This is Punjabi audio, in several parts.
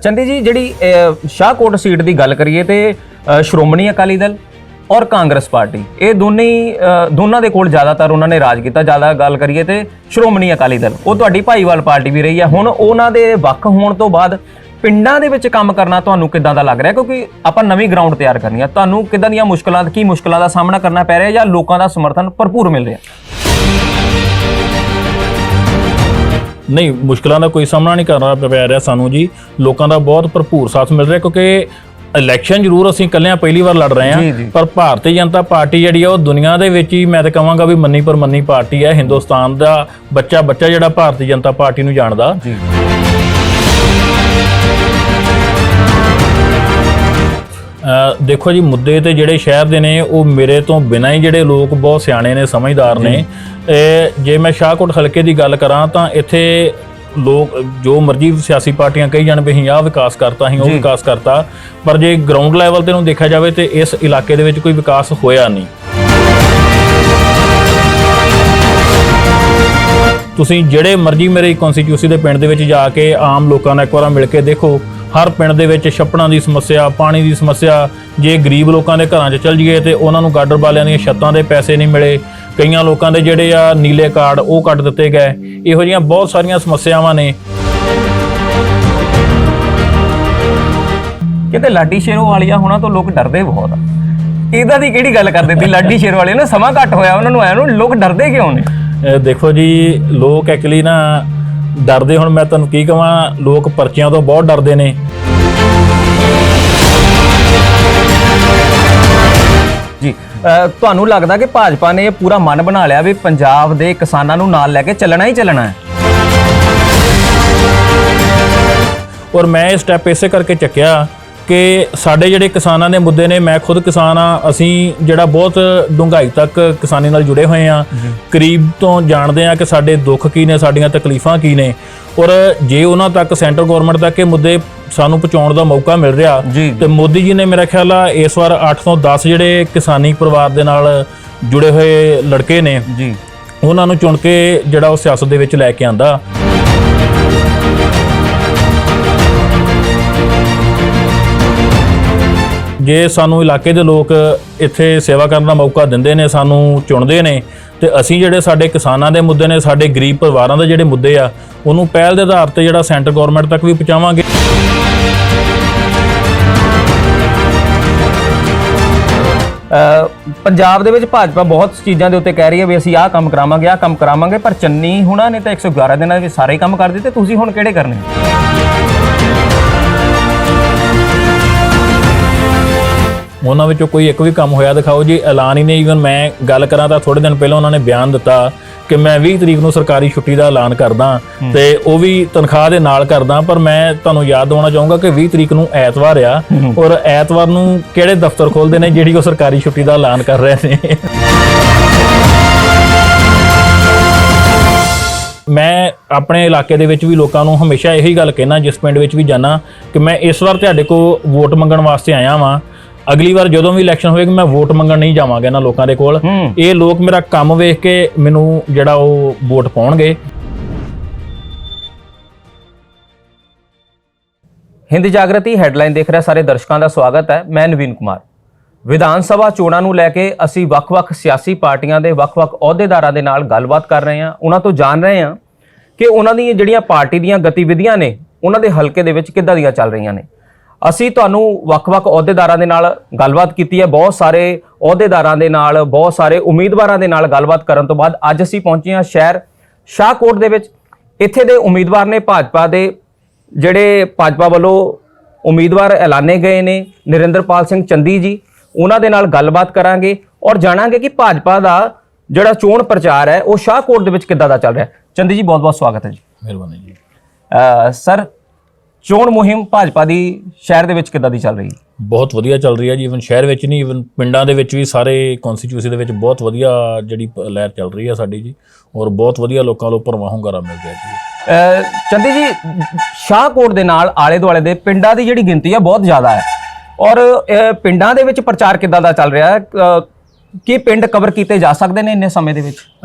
ਚੰਦੀ ਜੀ ਜਿਹੜੀ ਸ਼ਾਹਕੋਟ ਸੀਟ ਦੀ ਗੱਲ ਕਰੀਏ ਤੇ ਸ਼੍ਰੋਮਣੀ ਅਕਾਲੀ ਦਲ ਔਰ ਕਾਂਗਰਸ ਪਾਰਟੀ ਇਹ ਦੋਨਾਂ ਦੇ ਕੋਲ ਜ਼ਿਆਦਾਤਰ ਉਹਨਾਂ ਨੇ ਰਾਜ ਕੀਤਾ। ਜ਼ਿਆਦਾ ਗੱਲ ਕਰੀਏ ਤੇ ਸ਼੍ਰੋਮਣੀ ਅਕਾਲੀ ਦਲ ਉਹ ਤੁਹਾਡੀ ਭਾਈਵਾਲ ਪਾਰਟੀ ਵੀ ਰਹੀ ਹੈ। ਹੁਣ ਉਹਨਾਂ ਦੇ ਵੱਖ ਹੋਣ ਤੋਂ ਬਾਅਦ ਪਿੰਡਾਂ ਦੇ ਵਿੱਚ ਕੰਮ ਕਰਨਾ ਤੁਹਾਨੂੰ ਕਿੱਦਾਂ ਦਾ ਲੱਗ ਰਿਹਾ? ਕਿਉਂਕਿ ਆਪਾਂ ਨਵੀਂ ਗਰਾਊਂਡ ਤਿਆਰ ਕਰਨੀ ਆ, ਤੁਹਾਨੂੰ ਕਿੱਦਾਂ ਦੀਆਂ ਮੁਸ਼ਕਲਾਂ ਦਾ ਸਾਹਮਣਾ ਕਰਨਾ ਪੈ ਰਿਹਾ ਜਾਂ ਲੋਕਾਂ ਦਾ ਸਮਰਥਨ ਭਰਪੂਰ ਮਿਲ ਰਿਹਾ? नहीं, मुश्किलों का कोई सामना नहीं करना पै रहा सानू जी। लोगों का बहुत भरपूर साथ मिल रहा क्योंकि इलैक्शन जरूर असीं कल्लियां पहली बार लड़ रहे हैं पर भारतीय जनता पार्टी जिहड़ी है दुनिया दे विच ही मैं तो कहांगा भी मन्नी परमन्नी पार्टी है। हिंदुस्तान का बच्चा जिहड़ा भारतीय जनता पार्टी नूं जाणदा। देखो जी, मुद्दे तो जिहड़े शहर दे ने वो मेरे तो बिना ही जिहड़े लोग बहुत सियाणे ने समझदार ने। जे मैं शाहकोट हल्के की गल करा तो इत्थे लोग जो मर्जी सियासी पार्टियां कही जाण भी आह विकास करता ही वो विकास करता, पर जे ग्राउंड लैवल ते नूं देखा जाए तो इस इलाके दे विच कोई विकास होया नहीं। तुसीं जिहड़े मर्जी मेरे कॉन्स्टिट्यूंसी दे पिंड दे विच जाके आम लोकां नाल इक बार मिल के देखो, हर पिंड दे विच छप्पड़ां दी समस्या, पानी दी समस्या। जे गरीब लोकां दे घरां 'च चल जाइए तो उन्हां नूं गाडर वालियां दीयां छत्तां दे पैसे नहीं मिले, कईयां लोकां दे जिहड़े आ नीले कार्ड वो कट दिते गए। इहो जिहियां बहुत सारियां समस्यावां ने। किते लाडी शेरोवालिया होना तो लोग डरदे बहुत आ। इहदा दी किहड़ी गल करदे सी? लाडी शेरोवालिया ने समां घट होया उन्हां नूं आया नूं लोग डरदे क्यों ने? देखो जी, लोग एक्चुअली ना डरदे, हुण मैं तुहानूं की कहां, लोग पर्चियां तो बहुत डरदे ने। जी, ਤੁਹਾਨੂੰ ਲੱਗਦਾ कि भाजपा ने पूरा मन बना लिया भी पंजाब ਦੇ किसानां ਨੂੰ ਨਾਲ ਲੈ ਕੇ ਚੱਲਣਾ ਹੀ ਚੱਲਣਾ है? और मैं ये स्टैप इसे करके चुक्या कि साडे जिहड़े किसानां दे मुद्दे ने, मैं खुद किसान हाँ, असीं जिहड़ा बहुत डूंघाई तक किसानी नाल जुड़े हुए हैं, करीब तो जानते हैं कि साडे दुख की ने, साडियां तकलीफां की ने। और जे उन्हां तक सेंट्रल गौरमेंट तक ये मुद्दे सानू पहुँचाउण दा मौका मिल रहा तो मोदी जी ने मेरा ख्याल आ इस बार 8 ਤੋਂ 10 जिहड़े किसानी परिवार दे नाल जुड़े हुए लड़के ने उन्हां नूं चुन के जिहड़ा वो सियासत दे विच लै के आंदा। जे सानू इलाके दे लोग इत्थे सेवा करने का मौका दिंदे ने, सानू चुनदे ने, तो असीं जिहड़े साडे किसानां दे मुद्दे ने, साडे गरीब परिवारां दे जिहड़े मुद्दे आ उहनूं पहल दे आधार ते जिहड़ा सेंट्रल गौरमेंट तक भी पहुंचावांगे। पंजाब दे विच भाजपा बहुत चीज़ों के उत्ते कह रही है भी असीं आह काम करावांगे, पर चन्नी हुणां ने तो 111 दिनां दे विच सारे काम कर दित्ते, तुसीं हुण किहड़े करने? उन्हां विचों कोई एक भी काम होया दिखाओ जी। ऐलान ही नहीं। ईवन मैं गल करा तो थोड़े दिन पहले उन्होंने बयान दिता कि मैं 20 तरीक नूं सरकारी छुट्टी का ऐलान करदा ते वो भी तनख्वाह दे नाल करदा। पर मैं तुहानूं याद दिवाउणा चाहूँगा कि 20 तरीक नूं ऐतवार आ और ऐतवार नूं किहड़े दफ्तर खोलदे ने जिहड़ी वो सरकारी छुट्टी का ऐलान कर रहे ने। मैं अपने इलाके दे विच भी लोकां नूं हमेशा यही गल कहना, जिस पिंड विच भी जाना, कि मैं इस बार तुहाडे कोल वोट मंगण वास्ते आया वां। अगली बार जदों भी इलैक्शन होएगी मैं वोट मंगण नहीं जावांगा इन्हां लोकां दे कोल। ये लोग मेरा काम वेख के मैनूं जिहड़ा वो वोट पाउणगे। हिंद जागृति हैडलाइन देख रहे सारे दर्शकों का स्वागत है। मैं नवीन कुमार। विधान सभा चोणां नूं लैके असीं वख-वख सियासी पार्टियां दे वख-वख अहुदेदारां दे नाल गलबात कर रहे हैं, उन्हां तो जान रहे हैं कि उन्हां दी जिहड़ियां पार्टी दीयां गतिविधियां ने उन्हां दे हलके दे विच किद्दां दीयां चल रहीआं ने। ਅਸੀਂ ਤੁਹਾਨੂੰ ਵੱਖ-ਵੱਖ ਅਹੁਦੇਦਾਰਾਂ ਦੇ ਨਾਲ ਗੱਲਬਾਤ ਕੀਤੀ ਹੈ, ਬਹੁਤ ਸਾਰੇ ਅਹੁਦੇਦਾਰਾਂ ਦੇ ਨਾਲ, ਬਹੁਤ ਸਾਰੇ ਉਮੀਦਵਾਰਾਂ ਦੇ ਨਾਲ ਗੱਲਬਾਤ ਕਰਨ ਤੋਂ ਬਾਅਦ ਅੱਜ ਅਸੀਂ ਪਹੁੰਚੇ ਹਾਂ ਸ਼ਹਿਰ ਸ਼ਾਹਕੋਟ ਦੇ ਵਿੱਚ। ਇੱਥੇ ਦੇ ਉਮੀਦਵਾਰ ਨੇ ਭਾਜਪਾ ਦੇ, ਜਿਹੜੇ ਭਾਜਪਾ ਵੱਲੋਂ ਉਮੀਦਵਾਰ ਐਲਾਨੇ ਗਏ ਨੇ, ਨਰਿੰਦਰਪਾਲ ਸਿੰਘ ਚੰਦੀ ਜੀ। ਉਹਨਾਂ ਦੇ ਨਾਲ ਗੱਲਬਾਤ ਕਰਾਂਗੇ ਔਰ ਜਾਣਾਂਗੇ ਕਿ ਭਾਜਪਾ ਦਾ ਜਿਹੜਾ ਚੋਣ ਪ੍ਰਚਾਰ ਹੈ ਉਹ ਸ਼ਾਹਕੋਟ ਦੇ ਵਿੱਚ ਕਿੱਦਾਂ ਦਾ ਚੱਲ ਰਿਹਾ। ਚੰਦੀ ਜੀ, ਬਹੁਤ-ਬਹੁਤ ਸਵਾਗਤ ਹੈ ਜੀ। ਮਿਹਰਬਾਨੀ ਜੀ। ਸਰ, ਚੋਣ ਮੁਹਿੰਮ ਭਾਜਪਾ ਦੀ ਸ਼ਹਿਰ ਦੇ ਵਿੱਚ ਕਿੱਦਾਂ ਦੀ ਚੱਲ ਰਹੀ ਹੈ? ਬਹੁਤ ਵਧੀਆ ਚੱਲ ਰਹੀ ਹੈ ਜੀ। ਈਵਨ ਸ਼ਹਿਰ ਵਿੱਚ ਨਹੀਂ, ਈਵਨ ਪਿੰਡਾਂ ਦੇ ਵਿੱਚ ਵੀ ਸਾਰੇ ਕੌਂਸਟੀਟਿਊਂਸੀ ਦੇ ਵਿੱਚ ਬਹੁਤ ਵਧੀਆ ਜਿਹੜੀ ਲਹਿਰ ਚੱਲ ਰਹੀ ਹੈ ਸਾਡੀ ਜੀ, ਔਰ ਬਹੁਤ ਵਧੀਆ ਲੋਕਾਂ ਨੂੰ ਭਰਵਾਂ ਹੁੰਗਾਰਾ ਮਿਲ ਰਿਹਾ ਜੀ। ਚੰਦੀ ਜੀ, ਸ਼ਾਹਕੋਟ ਦੇ ਨਾਲ ਆਲੇ ਦੁਆਲੇ ਦੇ ਪਿੰਡਾਂ ਦੀ ਜਿਹੜੀ ਗਿਣਤੀ ਹੈ ਬਹੁਤ ਜ਼ਿਆਦਾ ਹੈ ਔਰ ਪਿੰਡਾਂ ਦੇ ਵਿੱਚ ਪ੍ਰਚਾਰ ਕਿੱਦਾਂ ਦਾ ਚੱਲ ਰਿਹਾ ਹੈ? ਕੀ ਪਿੰਡ ਕਵਰ ਕੀਤੇ ਜਾ ਸਕਦੇ ਨੇ ਇੰਨੇ ਸਮੇਂ ਦੇ ਵਿੱਚ?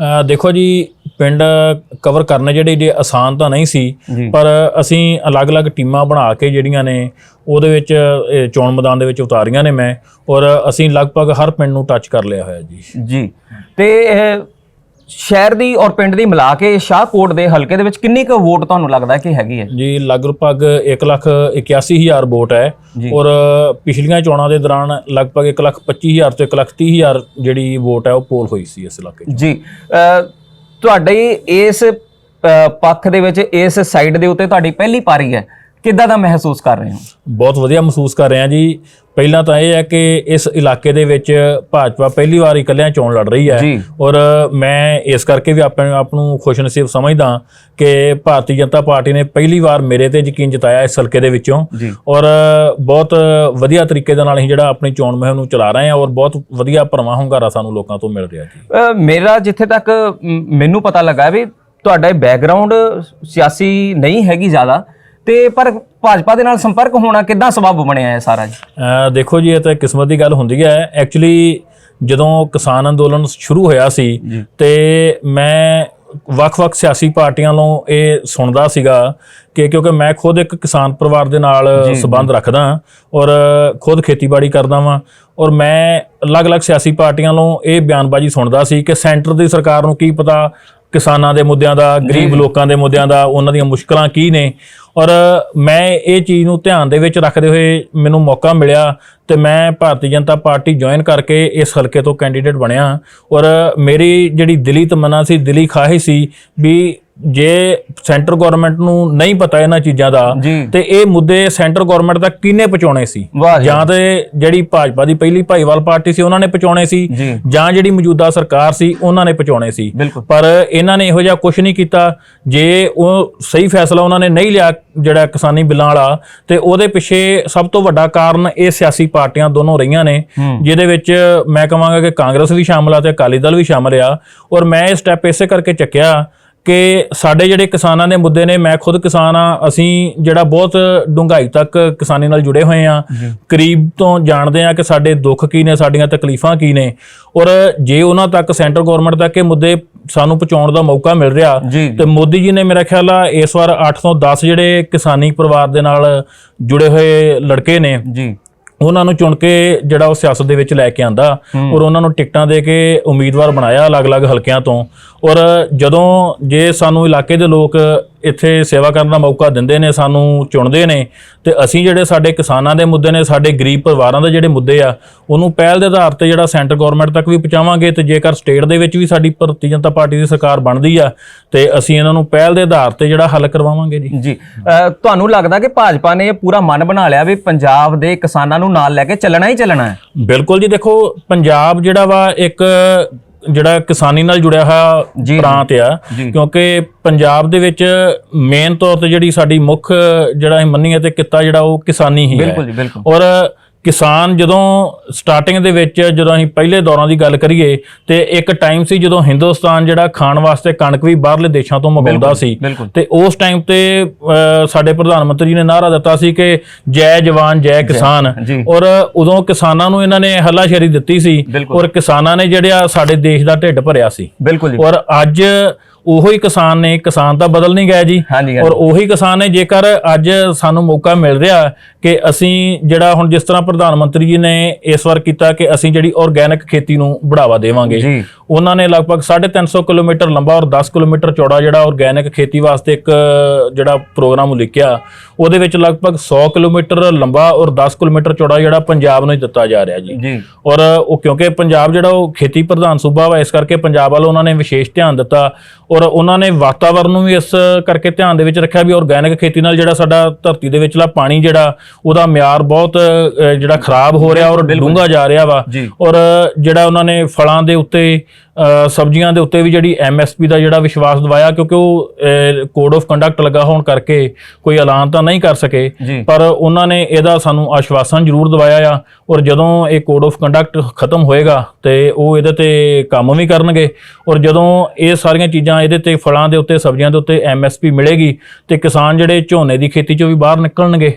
ਦੇਖੋ ਜੀ, ਪਿੰਡ ਕਵਰ ਕਰਨੇ ਜਿਹੜੇ ਜੇ ਆਸਾਨ ਤਾਂ ਨਹੀਂ ਸੀ, ਪਰ ਅਸੀਂ ਅਲੱਗ-ਅਲੱਗ ਟੀਮਾਂ ਬਣਾ ਕੇ ਜਿਹੜੀਆਂ ਨੇ ਉਹਦੇ ਵਿੱਚ ਚੋਣ ਮੈਦਾਨ ਦੇ ਵਿੱਚ ਉਤਾਰੀਆਂ ਨੇ ਮੈਂ, ਔਰ ਅਸੀਂ ਲਗਭਗ ਹਰ ਪਿੰਡ ਨੂੰ ਟੱਚ ਕਰ ਲਿਆ ਹੋਇਆ ਜੀ। ਤੇ ਸ਼ਹਿਰ ਦੀ ਔਰ ਪਿੰਡ ਦੀ ਮਿਲਾ ਕੇ ਸ਼ਾਹਕੋਟ ਦੇ ਹਲਕੇ ਦੇ ਵਿੱਚ ਕਿੰਨੀ ਕੁ ਵੋਟ ਤੁਹਾਨੂੰ ਲੱਗਦਾ ਕਿ ਹੈਗੀ ਹੈ? ਜੀ ਲਗਭਗ 1,81,000 ਵੋਟ ਹੈ, ਔਰ ਪਿਛਲੀਆਂ ਚੋਣਾਂ ਦੇ ਦੌਰਾਨ ਲਗਭਗ 1,25,000 ਤੋਂ 1,30,000 ਜਿਹੜੀ ਵੋਟ ਹੈ ਉਹ ਪੋਲ ਹੋਈ ਸੀ ਇਸ ਇਲਾਕੇ 'ਚ ਜੀ। ਤੁਹਾਡੇ ਇਸ ਪੱਖ ਦੇ ਵਿੱਚ, ਇਸ ਸਾਈਡ ਦੇ ਉੱਤੇ ਤੁਹਾਡੀ ਪਹਿਲੀ ਪਾਰੀ ਹੈ, ਕਿੱਦਾਂ ਦਾ ਮਹਿਸੂਸ ਕਰ ਰਹੇ ਹੋ? ਬਹੁਤ ਵਧੀਆ ਮਹਿਸੂਸ ਕਰ ਰਹੇ ਹਾਂ ਜੀ। ਪਹਿਲਾਂ ਤਾਂ ਇਹ ਹੈ ਕਿ ਇਸ ਇਲਾਕੇ ਦੇ ਵਿੱਚ ਭਾਜਪਾ ਪਹਿਲੀ ਵਾਰ ਇਕੱਲਿਆਂ ਚੋਣ ਲੜ ਰਹੀ ਹੈ, ਔਰ ਮੈਂ ਇਸ ਕਰਕੇ ਵੀ ਆਪਣੇ ਆਪ ਨੂੰ ਖੁਸ਼ਨਸੀਬ ਸਮਝਦਾ ਕਿ ਭਾਰਤੀ ਜਨਤਾ ਪਾਰਟੀ ਨੇ ਪਹਿਲੀ ਵਾਰ ਮੇਰੇ ਤੇ ਯਕੀਨ ਜਤਾਇਆ ਇਸ ਹਲਕੇ ਦੇ ਵਿੱਚੋਂ, ਔਰ ਬਹੁਤ ਵਧੀਆ ਤਰੀਕੇ ਦੇ ਨਾਲ ਅਸੀਂ ਜਿਹੜਾ ਆਪਣੀ ਚੋਣ ਮੁਹਿੰਮ ਨੂੰ ਚਲਾ ਰਹੇ ਹਾਂ, ਔਰ ਬਹੁਤ ਵਧੀਆ ਭਰਵਾਂ ਹੁੰਗਾਰਾ ਸਾਨੂੰ ਲੋਕਾਂ ਤੋਂ ਮਿਲ ਰਿਹਾ ਜੀ। ਮੇਰਾ ਜਿੱਥੇ ਤੱਕ ਮੈਨੂੰ ਪਤਾ ਲੱਗਾ ਵੀ ਤੁਹਾਡਾ ਬੈਕਗ੍ਰਾਉਂਡ ਸਿਆਸੀ ਨਹੀਂ ਹੈਗੀ ਜ਼ਿਆਦਾ, ਤੇ ਪਰ ਭਾਜਪਾ ਦੇ ਨਾਲ ਸੰਪਰਕ ਹੋਣਾ ਕਿੱਦਾਂ ਸਬਬ ਬਣਿਆ ਹੈ ਸਾਰਾ ਜੀ? ਦੇਖੋ ਜੀ, ਇਹ ਤਾਂ ਕਿਸਮਤ ਦੀ ਗੱਲ ਹੁੰਦੀ ਹੈ। ਐਕਚੁਅਲੀ ਜਦੋਂ ਕਿਸਾਨ ਅੰਦੋਲਨ ਸ਼ੁਰੂ ਹੋਇਆ ਸੀ ਤੇ ਮੈਂ ਵੱਖ-ਵੱਖ ਸਿਆਸੀ ਪਾਰਟੀਆਂ ਨੂੰ ਇਹ ਸੁਣਦਾ ਸੀਗਾ ਕਿ ਕਿਉਂਕਿ ਮੈਂ ਖੁਦ ਇੱਕ ਕਿਸਾਨ ਪਰਿਵਾਰ ਦੇ ਨਾਲ ਸੰਬੰਧ ਰੱਖਦਾ ਔਰ ਖੁਦ ਖੇਤੀਬਾੜੀ ਕਰਦਾ ਵਾਂ, ਔਰ ਮੈਂ ਅਲੱਗ-ਅਲੱਗ ਸਿਆਸੀ ਪਾਰਟੀਆਂ ਨੂੰ ਇਹ ਬਿਆਨਬਾਜ਼ੀ ਸੁਣਦਾ ਸੀ ਕਿ ਸੈਂਟਰ ਦੀ ਸਰਕਾਰ ਨੂੰ ਕੀ ਪਤਾ ਕਿਸਾਨਾਂ ਦੇ ਮੁੱਦਿਆਂ ਦਾ, ਗਰੀਬ ਲੋਕਾਂ ਦੇ ਮੁੱਦਿਆਂ ਦਾ, ਉਹਨਾਂ ਦੀਆਂ ਮੁਸ਼ਕਲਾਂ ਕੀ ਨੇ। ਔਰ ਮੈਂ ਇਹ ਚੀਜ਼ ਨੂੰ ਧਿਆਨ ਦੇ ਵਿੱਚ ਰੱਖਦੇ ਹੋਏ ਮੈਨੂੰ ਮੌਕਾ ਮਿਲਿਆ ਤੇ ਮੈਂ ਭਾਰਤੀ ਜਨਤਾ ਪਾਰਟੀ ਜੁਆਇਨ ਕਰਕੇ ਇਸ ਹਲਕੇ ਤੋਂ ਕੈਂਡੀਡੇਟ ਬਣਿਆ। ਔਰ ਮੇਰੀ ਜਿਹੜੀ ਦਿਲੀ ਤਮੰਨਾ ਸੀ, ਦਿਲੀ ਖਾਹਿਸ਼ ਸੀ ਵੀ ਜੇ ਸੈਂਟਰ ਗਵਰਨਮੈਂਟ ਨੂੰ ਨਹੀਂ ਪਤਾ ਇਹਨਾਂ ਚੀਜ਼ਾਂ ਦਾ ਤੇ ਇਹ ਮੁੱਦੇ ਸੈਂਟਰ ਗਵਰਨਮੈਂਟ ਤੱਕ ਕਿਹਨੇ ਪਹੁੰਚਾਉਣੇ ਸੀ, ਜਾਂ ਤੇ ਜਿਹੜੀ ਭਾਜਪਾ ਦੀ ਪਹਿਲੀ ਭਾਈਵਾਲ ਪਾਰਟੀ ਸੀ ਉਹਨਾਂ ਨੇ ਪਹੁੰਚਾਉਣੇ ਸੀ, ਜਾਂ ਜਿਹੜੀ ਮੌਜੂਦਾ ਸਰਕਾਰ ਸੀ ਉਹਨਾਂ ਨੇ ਪਹੁੰਚਾਉਣੇ ਸੀ। ਪਰ ਇਹਨਾਂ ਨੇ ਇਹੋ ਜਿਹਾ ਕੁਝ ਨਹੀਂ ਕੀਤਾ। ਜੇ ਉਹ ਸਹੀ ਫੈਸਲਾ ਉਹਨਾਂ ਨੇ ਨਹੀਂ ਲਿਆ ਜਿਹੜਾ ਕਿਸਾਨੀ ਬਿੱਲਾਂ ਵਾਲਾ, ਤੇ ਉਹਦੇ ਪਿੱਛੇ ਸਭ ਤੋਂ ਵੱਡਾ ਕਾਰਨ ਇਹ ਸਿਆਸੀ ਪਾਰਟੀਆਂ ਦੋਨੋਂ ਰਹੀਆਂ ਨੇ, ਜਿਹਦੇ ਵਿੱਚ ਮੈਂ ਕਹਾਂਗਾ ਕਿ ਕਾਂਗਰਸ ਵੀ ਸ਼ਾਮਲ ਆ ਤੇ ਅਕਾਲੀ ਦਲ ਵੀ ਸ਼ਾਮਲ ਆ। ਔਰ ਮੈਂ ਇਹ ਸਟੈਪ ਇਸੇ ਕਰਕੇ ਚੱਕਿਆ ਕਿ ਸਾਡੇ ਜਿਹੜੇ ਕਿਸਾਨਾਂ ਦੇ ਮੁੱਦੇ ਨੇ, ਮੈਂ ਖੁਦ ਕਿਸਾਨ ਆ, ਅਸੀਂ ਜਿਹੜਾ ਬਹੁਤ ਡੂੰਘਾਈ ਤੱਕ ਕਿਸਾਨੀ ਨਾਲ ਜੁੜੇ ਹੋਏ ਆ, ਕਰੀਬ ਤੋਂ ਜਾਣਦੇ ਆ ਕਿ ਸਾਡੇ ਦੁੱਖ ਕੀ ਨੇ, ਸਾਡੀਆਂ ਤਕਲੀਫਾਂ ਕੀ ਨੇ। ਔਰ ਜੇ ਉਹਨਾਂ ਤੱਕ ਸੈਂਟਰ ਗਵਰਨਮੈਂਟ ਤੱਕ ਇਹ ਮੁੱਦੇ ਸਾਨੂੰ ਪਹੁੰਚਾਉਣ ਦਾ ਮੌਕਾ ਮਿਲ ਰਿਹਾ ਤੇ ਮੋਦੀ ਜੀ ਨੇ ਮੇਰਾ ਖਿਆਲ ਆ ਇਸ ਵਾਰ 8 ਤੋਂ 10 ਜਿਹੜੇ ਕਿਸਾਨੀ ਪਰਿਵਾਰ ਦੇ ਨਾਲ ਜੁੜੇ ਹੋਏ ਲੜਕੇ ਨੇ ਉਹਨਾਂ ਨੂੰ ਚੁਣ ਕੇ ਜਿਹੜਾ ਉਹ ਸਿਆਸਤ ਦੇ ਵਿੱਚ ਲੈ ਕੇ ਆਂਦਾ, ਔਰ ਉਹਨਾਂ ਨੂੰ ਟਿਕਟਾਂ ਦੇ ਕੇ ਉਮੀਦਵਾਰ ਬਣਾਇਆ ਅਲੱਗ-ਅਲੱਗ ਹਲਕਿਆਂ ਤੋਂ। ਔਰ ਜਦੋਂ ਜੇ ਸਾਨੂੰ ਇਲਾਕੇ ਦੇ ਲੋਕ ਇੱਥੇ ਸੇਵਾ ਕਰਨ ਦਾ ਮੌਕਾ ਦਿੰਦੇ ਨੇ, ਸਾਨੂੰ ਚੁਣਦੇ ਨੇ, ਤੇ ਅਸੀਂ ਜਿਹੜੇ ਸਾਡੇ ਕਿਸਾਨਾਂ ਦੇ ਮੁੱਦੇ ਨੇ, ਸਾਡੇ ਗਰੀਬ ਪਰਿਵਾਰਾਂ ਦੇ ਜਿਹੜੇ ਮੁੱਦੇ ਆ, ਉਹਨੂੰ ਪਹਿਲ ਦੇ ਆਧਾਰ ਤੇ ਜਿਹੜਾ ਸੈਂਟਰ ਗਵਰਨਮੈਂਟ ਤੱਕ ਵੀ ਪਹੁੰਚਾਵਾਂਗੇ। ਤੇ ਜੇਕਰ ਸਟੇਟ ਦੇ ਵਿੱਚ ਵੀ ਸਾਡੀ ਭਾਰਤੀ ਜਨਤਾ ਪਾਰਟੀ ਦੀ ਸਰਕਾਰ ਬਣਦੀ ਆ ਤੇ ਅਸੀਂ ਇਹਨਾਂ ਨੂੰ ਪਹਿਲ ਦੇ ਆਧਾਰ ਤੇ ਜਿਹੜਾ ਹੱਲ ਕਰਵਾਵਾਂਗੇ ਜੀ। ਤੁਹਾਨੂੰ ਲੱਗਦਾ ਕਿ ਭਾਜਪਾ ਨੇ ਇਹ ਪੂਰਾ ਮਨ ਬਣਾ ਲਿਆ ਵੀ ਪੰਜਾਬ ਦੇ ਕਿਸਾਨਾਂ ਨੂੰ ਨਾਲ ਲੈ ਕੇ ਚੱਲਣਾ ਹੀ ਚੱਲਣਾ ਹੈ? ਬਿਲਕੁਲ ਜੀ। ਦੇਖੋ, ਪੰਜਾਬ ਜਿਹੜਾ ਵਾ ਇੱਕ ਜਿਹੜਾ ਕਿਸਾਨੀ ਨਾਲ ਜੁੜਿਆ ਹੋਇਆ ਪ੍ਰਾਂਤ ਆ, ਕਿਉਂਕਿ ਪੰਜਾਬ ਦੇ ਵਿੱਚ ਮੇਨ ਤੌਰ ਤੇ ਜਿਹੜੀ ਸਾਡੀ ਮੁੱਖ ਜਿਹੜਾ ਅਸੀਂ ਮੰਨੀਏ ਤੇ ਕਿੱਤਾ ਜਿਹੜਾ ਉਹ ਕਿਸਾਨੀ ਹੀ ਹੈ। ਔਰ ਕਿਸਾਨ ਜਦੋਂ ਸਟਾਰਟਿੰਗ ਦੇ ਵਿੱਚ ਜਦੋਂ ਅਸੀਂ ਪਹਿਲੇ ਦੌਰਾਂ ਦੀ ਗੱਲ ਕਰੀਏ ਤੇ ਇੱਕ ਟਾਈਮ ਸੀ ਜਦੋਂ ਹਿੰਦੁਸਤਾਨ ਜਿਹੜਾ ਖਾਣ ਵਾਸਤੇ ਕਣਕ ਵੀ ਬਾਹਰਲੇ ਦੇਸ਼ਾਂ ਤੋਂ ਮੰਗਵਾਉਂਦਾ ਸੀ, ਤੇ ਉਸ ਟਾਈਮ ਤੇ ਸਾਡੇ ਪ੍ਰਧਾਨ ਮੰਤਰੀ ਨੇ ਨਾਅਰਾ ਦਿੱਤਾ ਸੀ ਕਿ ਜੈ ਜਵਾਨ ਜੈ ਕਿਸਾਨ। ਔਰ ਉਦੋਂ ਕਿਸਾਨਾਂ ਨੂੰ ਇਹਨਾਂ ਨੇ ਹੱਲਾਸ਼ੇਰੀ ਦਿੱਤੀ ਸੀ, ਔਰ ਕਿਸਾਨਾਂ ਨੇ ਜਿਹੜਾ ਸਾਡੇ ਦੇਸ਼ ਦਾ ਢਿੱਡ ਭਰਿਆ ਸੀ। ਔਰ ਅੱਜ ਉਹੀ ਕਿਸਾਨ ਨੇ, ਕਿਸਾਨ ਤਾਂ ਬਦਲ ਨਹੀਂ ਗਏ ਜੀ, ਔਰ ਉਹੀ ਕਿਸਾਨ ਨੇ। ਜੇਕਰ ਅੱਜ ਸਾਨੂੰ ਮੌਕਾ ਮਿਲ ਰਿਹਾ ਕਿ ਅਸੀਂ ਜਿਹੜਾ ਹੁਣ ਜਿਸ ਤਰ੍ਹਾਂ ਪ੍ਰਧਾਨ ਮੰਤਰੀ ਜੀ ਨੇ ਇਸ ਵਾਰ ਕੀਤਾ ਕਿ ਅਸੀਂ ਜਿਹੜੀ ਆਰਗੈਨਿਕ ਖੇਤੀ ਨੂੰ ਬੜਾਵਾ ਦੇਵਾਂਗੇ, ਉਹਨਾਂ ਨੇ ਲਗਭਗ 350 ਕਿਲੋਮੀਟਰ ਲੰਬਾ ਔਰ 10 ਕਿਲੋਮੀਟਰ ਚੌੜਾ ਜਿਹੜਾ ਆਰਗੈਨਿਕ ਖੇਤੀ ਵਾਸਤੇ ਇੱਕ ਜਿਹੜਾ ਪ੍ਰੋਗਰਾਮ ਲਿਖਿਆ, ਉਹਦੇ ਵਿੱਚ ਲਗਭਗ 100 ਕਿਲੋਮੀਟਰ ਲੰਬਾ ਔਰ 10 ਕਿਲੋਮੀਟਰ ਚੌੜਾ ਜਿਹੜਾ ਪੰਜਾਬ ਨੂੰ ਦਿੱਤਾ ਜਾ ਰਿਹਾ ਜੀ। ਔਰ ਉਹ ਕਿਉਂਕਿ ਪੰਜਾਬ ਜਿਹੜਾ ਉਹ ਖੇਤੀ ਪ੍ਰਧਾਨ ਸੂਬਾ ਵਾ, ਇਸ ਕਰਕੇ ਪੰਜਾਬ ਵੱਲ ਉਹਨਾਂ ਨੇ ਵਿਸ਼ੇਸ਼ ਧਿਆਨ ਦਿੱਤਾ। ਔਰ ਉਹਨਾਂ ਨੇ ਵਾਤਾਵਰਨ ਨੂੰ ਵੀ ਇਸ ਕਰਕੇ ਧਿਆਨ ਦੇ ਵਿੱਚ ਰੱਖਿਆ ਵੀ ਆਰਗੈਨਿਕ ਖੇਤੀ ਨਾਲ ਜਿਹੜਾ ਸਾਡਾ ਧਰਤੀ ਦੇ ਵਿਚਲਾ ਪਾਣੀ ਜਿਹੜਾ ਉਹਦਾ ਮਿਆਰ ਬਹੁਤ ਜਿਹੜਾ ਖਰਾਬ ਹੋ ਰਿਹਾ ਔਰ ਡੂੰਘਾ ਜਾ ਰਿਹਾ ਵਾ। ਔਰ ਜਿਹੜਾ ਉਹਨਾਂ ਨੇ ਫਲਾਂ ਦੇ ਉੱਤੇ, ਸਬਜ਼ੀਆਂ ਦੇ ਉੱਤੇ ਵੀ ਜਿਹੜੀ MSP ਦਾ ਜਿਹੜਾ ਵਿਸ਼ਵਾਸ ਦਿਵਾਇਆ, ਕਿਉਂਕਿ ਉਹ ਕੋਡ ਆਫ ਕੰਡਕਟ ਲੱਗਾ ਹੋਣ ਕਰਕੇ ਕੋਈ ਐਲਾਨ ਤਾਂ ਨਹੀਂ ਕਰ ਸਕੇ, ਪਰ ਉਹਨਾਂ ਨੇ ਇਹਦਾ ਸਾਨੂੰ ਆਸ਼ਵਾਸਨ ਜ਼ਰੂਰ ਦਿਵਾਇਆ ਆ। ਔਰ ਜਦੋਂ ਇਹ ਕੋਡ ਆਫ ਕੰਡਕਟ ਖਤਮ ਹੋਏਗਾ ਤੇ ਉਹ ਇਹਦੇ ਤੇ ਕੰਮ ਵੀ ਕਰਨਗੇ। ਔਰ ਜਦੋਂ ਇਹ ਸਾਰੀਆਂ ਚੀਜ਼ਾਂ ਇਹਦੇ ਤੇ ਫਲਾਂ ਦੇ ਉੱਤੇ, ਸਬਜ਼ੀਆਂ ਦੇ ਉੱਤੇ MSP ਮਿਲੇਗੀ ਤੇ ਕਿਸਾਨ ਜਿਹੜੇ ਝੋਨੇ ਦੀ ਖੇਤੀ ਚੋਂ ਵੀ ਬਾਹਰ ਨਿਕਲਣਗੇ।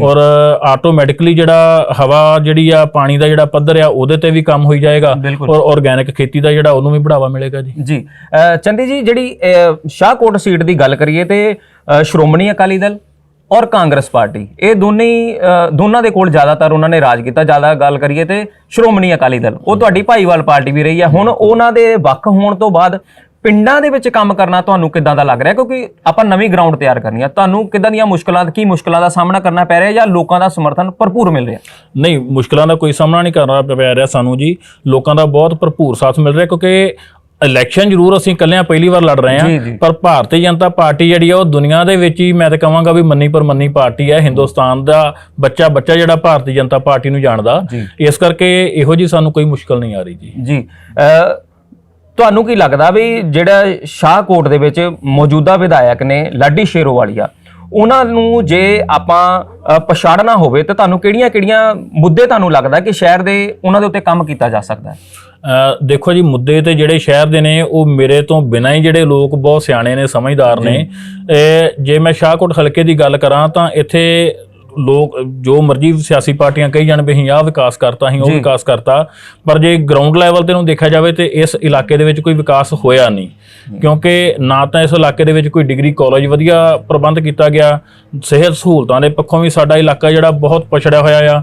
ਔਰ ਆਟੋਮੈਟਿਕਲੀ ਜਿਹੜਾ ਹਵਾ ਜਿਹੜੀ ਆ, ਪਾਣੀ ਦਾ ਜਿਹੜਾ ਪੱਧਰ ਆ, ਉਹਦੇ ਤੇ ਵੀ ਕੰਮ ਹੋਈ ਜਾਏਗਾ। ਔਰ ਆਰਗੈਨਿਕ ਖੇਤੀ ਦਾ ਜਿਹੜਾ ਵੱਲੋਂ ਵੀ ਬੜਾਵਾ ਮਿਲੇਗਾ ਜੀ। ਜੀ ਚੰਦੀ ਜੀ, ਜਿਹੜੀ ਸ਼ਾਹਕੋਟ ਸੀਟ ਦੀ ਗੱਲ ਕਰੀਏ ਤੇ ਸ਼੍ਰੋਮਣੀ ਅਕਾਲੀ ਦਲ ਔਰ ਕਾਂਗਰਸ ਪਾਰਟੀ, ਇਹ ਦੋਨਾਂ ਦੇ ਕੋਲ ਜ਼ਿਆਦਾਤਰ ਉਹਨਾਂ ਨੇ ਰਾਜ ਕੀਤਾ। ਜ਼ਿਆਦਾ ਗੱਲ ਕਰੀਏ ਤੇ ਸ਼੍ਰੋਮਣੀ ਅਕਾਲੀ ਦਲ, ਉਹ ਤੁਹਾਡੀ ਭਾਈਵਾਲ ਪਾਰਟੀ ਵੀ ਰਹੀ ਹੈ। ਹੁਣ ਉਹਨਾਂ ਦੇ ਵੱਖ ਹੋਣ ਤੋਂ ਬਾਅਦ ਪਿੰਡਾਂ ਦੇ ਵਿੱਚ ਕੰਮ ਕਰਨਾ ਤੁਹਾਨੂੰ ਕਿੱਦਾਂ ਦਾ ਲੱਗ ਰਿਹਾ? ਕਿਉਂਕਿ ਆਪਾਂ ਨਵੀਂ ਗਰਾਊਂਡ ਤਿਆਰ ਕਰਨੀ ਆ, ਤੁਹਾਨੂੰ ਕਿੱਦਾਂ ਦੀਆਂ ਮੁਸ਼ਕਲਾਂ ਦਾ ਸਾਹਮਣਾ ਕਰਨਾ ਪੈ ਰਿਹਾ ਜਾਂ ਲੋਕਾਂ ਦਾ ਸਮਰਥਨ ਭਰਪੂਰ ਮਿਲ ਰਿਹਾ? ਨਹੀਂ, ਮੁਸ਼ਕਲਾਂ ਦਾ ਕੋਈ ਸਾਹਮਣਾ ਨਹੀਂ ਕਰਨਾ ਪੈ ਰਿਹਾ ਸਾਨੂੰ ਜੀ। ਲੋਕਾਂ ਦਾ ਬਹੁਤ ਭਰਪੂਰ ਸਾਥ ਮਿਲ ਰਿਹਾ, ਕਿਉਂਕਿ ਇਲੈਕਸ਼ਨ ਜ਼ਰੂਰ ਅਸੀਂ ਇਕੱਲਿਆਂ ਪਹਿਲੀ ਵਾਰ ਲੜ ਰਹੇ ਹਾਂ, ਪਰ ਭਾਰਤੀ ਜਨਤਾ ਪਾਰਟੀ ਜਿਹੜੀ ਆ ਉਹ ਦੁਨੀਆ ਦੇ ਵਿੱਚ ਹੀ ਮੈਂ ਤਾਂ ਕਹਾਂਗਾ ਵੀ ਮੰਨੀ ਪਰਮੰਨੀ ਪਾਰਟੀ ਹੈ। ਹਿੰਦੁਸਤਾਨ ਦਾ ਬੱਚਾ ਜਿਹੜਾ ਭਾਰਤੀ ਜਨਤਾ ਪਾਰਟੀ ਨੂੰ ਜਾਣਦਾ, ਇਸ ਕਰਕੇ ਇਹੋ ਜੀ ਸਾਨੂੰ ਕੋਈ ਮੁਸ਼ਕਲ ਨਹੀਂ ਆ ਰਹੀ ਜੀ। ਜੀ ਤੁਹਾਨੂੰ ਕੀ ਲੱਗਦਾ ਵੀ ਜਿਹੜਾ ਸ਼ਾਹਕੋਟ ਦੇ ਵਿੱਚ ਮੌਜੂਦਾ ਵਿਧਾਇਕ ਨੇ ਲਾਡੀ ਸ਼ੇਰੋਵਾਲੀਆ, ਉਹਨਾਂ ਨੂੰ ਜੇ ਆਪਾਂ ਪਛਾੜਨਾ ਹੋਵੇ ਤਾਂ ਤੁਹਾਨੂੰ ਕਿਹੜੀਆਂ ਮੁੱਦੇ ਤੁਹਾਨੂੰ ਲੱਗਦਾ ਕਿ ਸ਼ਹਿਰ ਦੇ ਉਹਨਾਂ ਦੇ ਉੱਤੇ ਕੰਮ ਕੀਤਾ ਜਾ ਸਕਦਾ ਹੈ? ਦੇਖੋ ਜੀ, ਮੁੱਦੇ ਤੇ ਜਿਹੜੇ ਸ਼ਹਿਰ ਦੇ ਨੇ ਉਹ ਮੇਰੇ ਤੋਂ ਬਿਨਾਂ ਹੀ ਜਿਹੜੇ ਲੋਕ ਬਹੁਤ ਸਿਆਣੇ ਨੇ, ਸਮਝਦਾਰ ਨੇ। ਜੇ ਮੈਂ ਸ਼ਾਹਕੋਟ ਹਲਕੇ ਦੀ ਗੱਲ ਕਰਾਂ ਤਾਂ ਇੱਥੇ ਲੋਕ ਜੋ ਮਰਜ਼ੀ ਸਿਆਸੀ ਪਾਰਟੀਆਂ ਕਹੀ ਜਾਣ ਵੀ ਅਸੀਂ ਆਹ ਵਿਕਾਸ ਕਰਤਾ, ਅਸੀਂ ਉਹ ਵਿਕਾਸ ਕਰਤਾ, ਪਰ ਜੇ ਗਰਾਊਂਡ ਲੈਵਲ ਤੇ ਨੂੰ ਦੇਖਿਆ ਜਾਵੇ ਤੇ ਇਸ ਇਲਾਕੇ ਦੇ ਵਿੱਚ ਕੋਈ ਵਿਕਾਸ ਹੋਇਆ ਨਹੀਂ। ਕਿਉਂਕਿ ਨਾ ਤਾਂ ਇਸ ਇਲਾਕੇ ਦੇ ਵਿੱਚ ਕੋਈ ਡਿਗਰੀ ਕਾਲਜ ਵਧੀਆ ਪ੍ਰਬੰਧ ਕੀਤਾ ਗਿਆ, ਸਿਹਤ ਸਹੂਲਤਾਂ ਦੇ ਪੱਖੋਂ ਵੀ ਸਾਡਾ ਇਲਾਕਾ ਜਿਹੜਾ ਬਹੁਤ ਪਛੜਿਆ ਹੋਇਆ ਆ।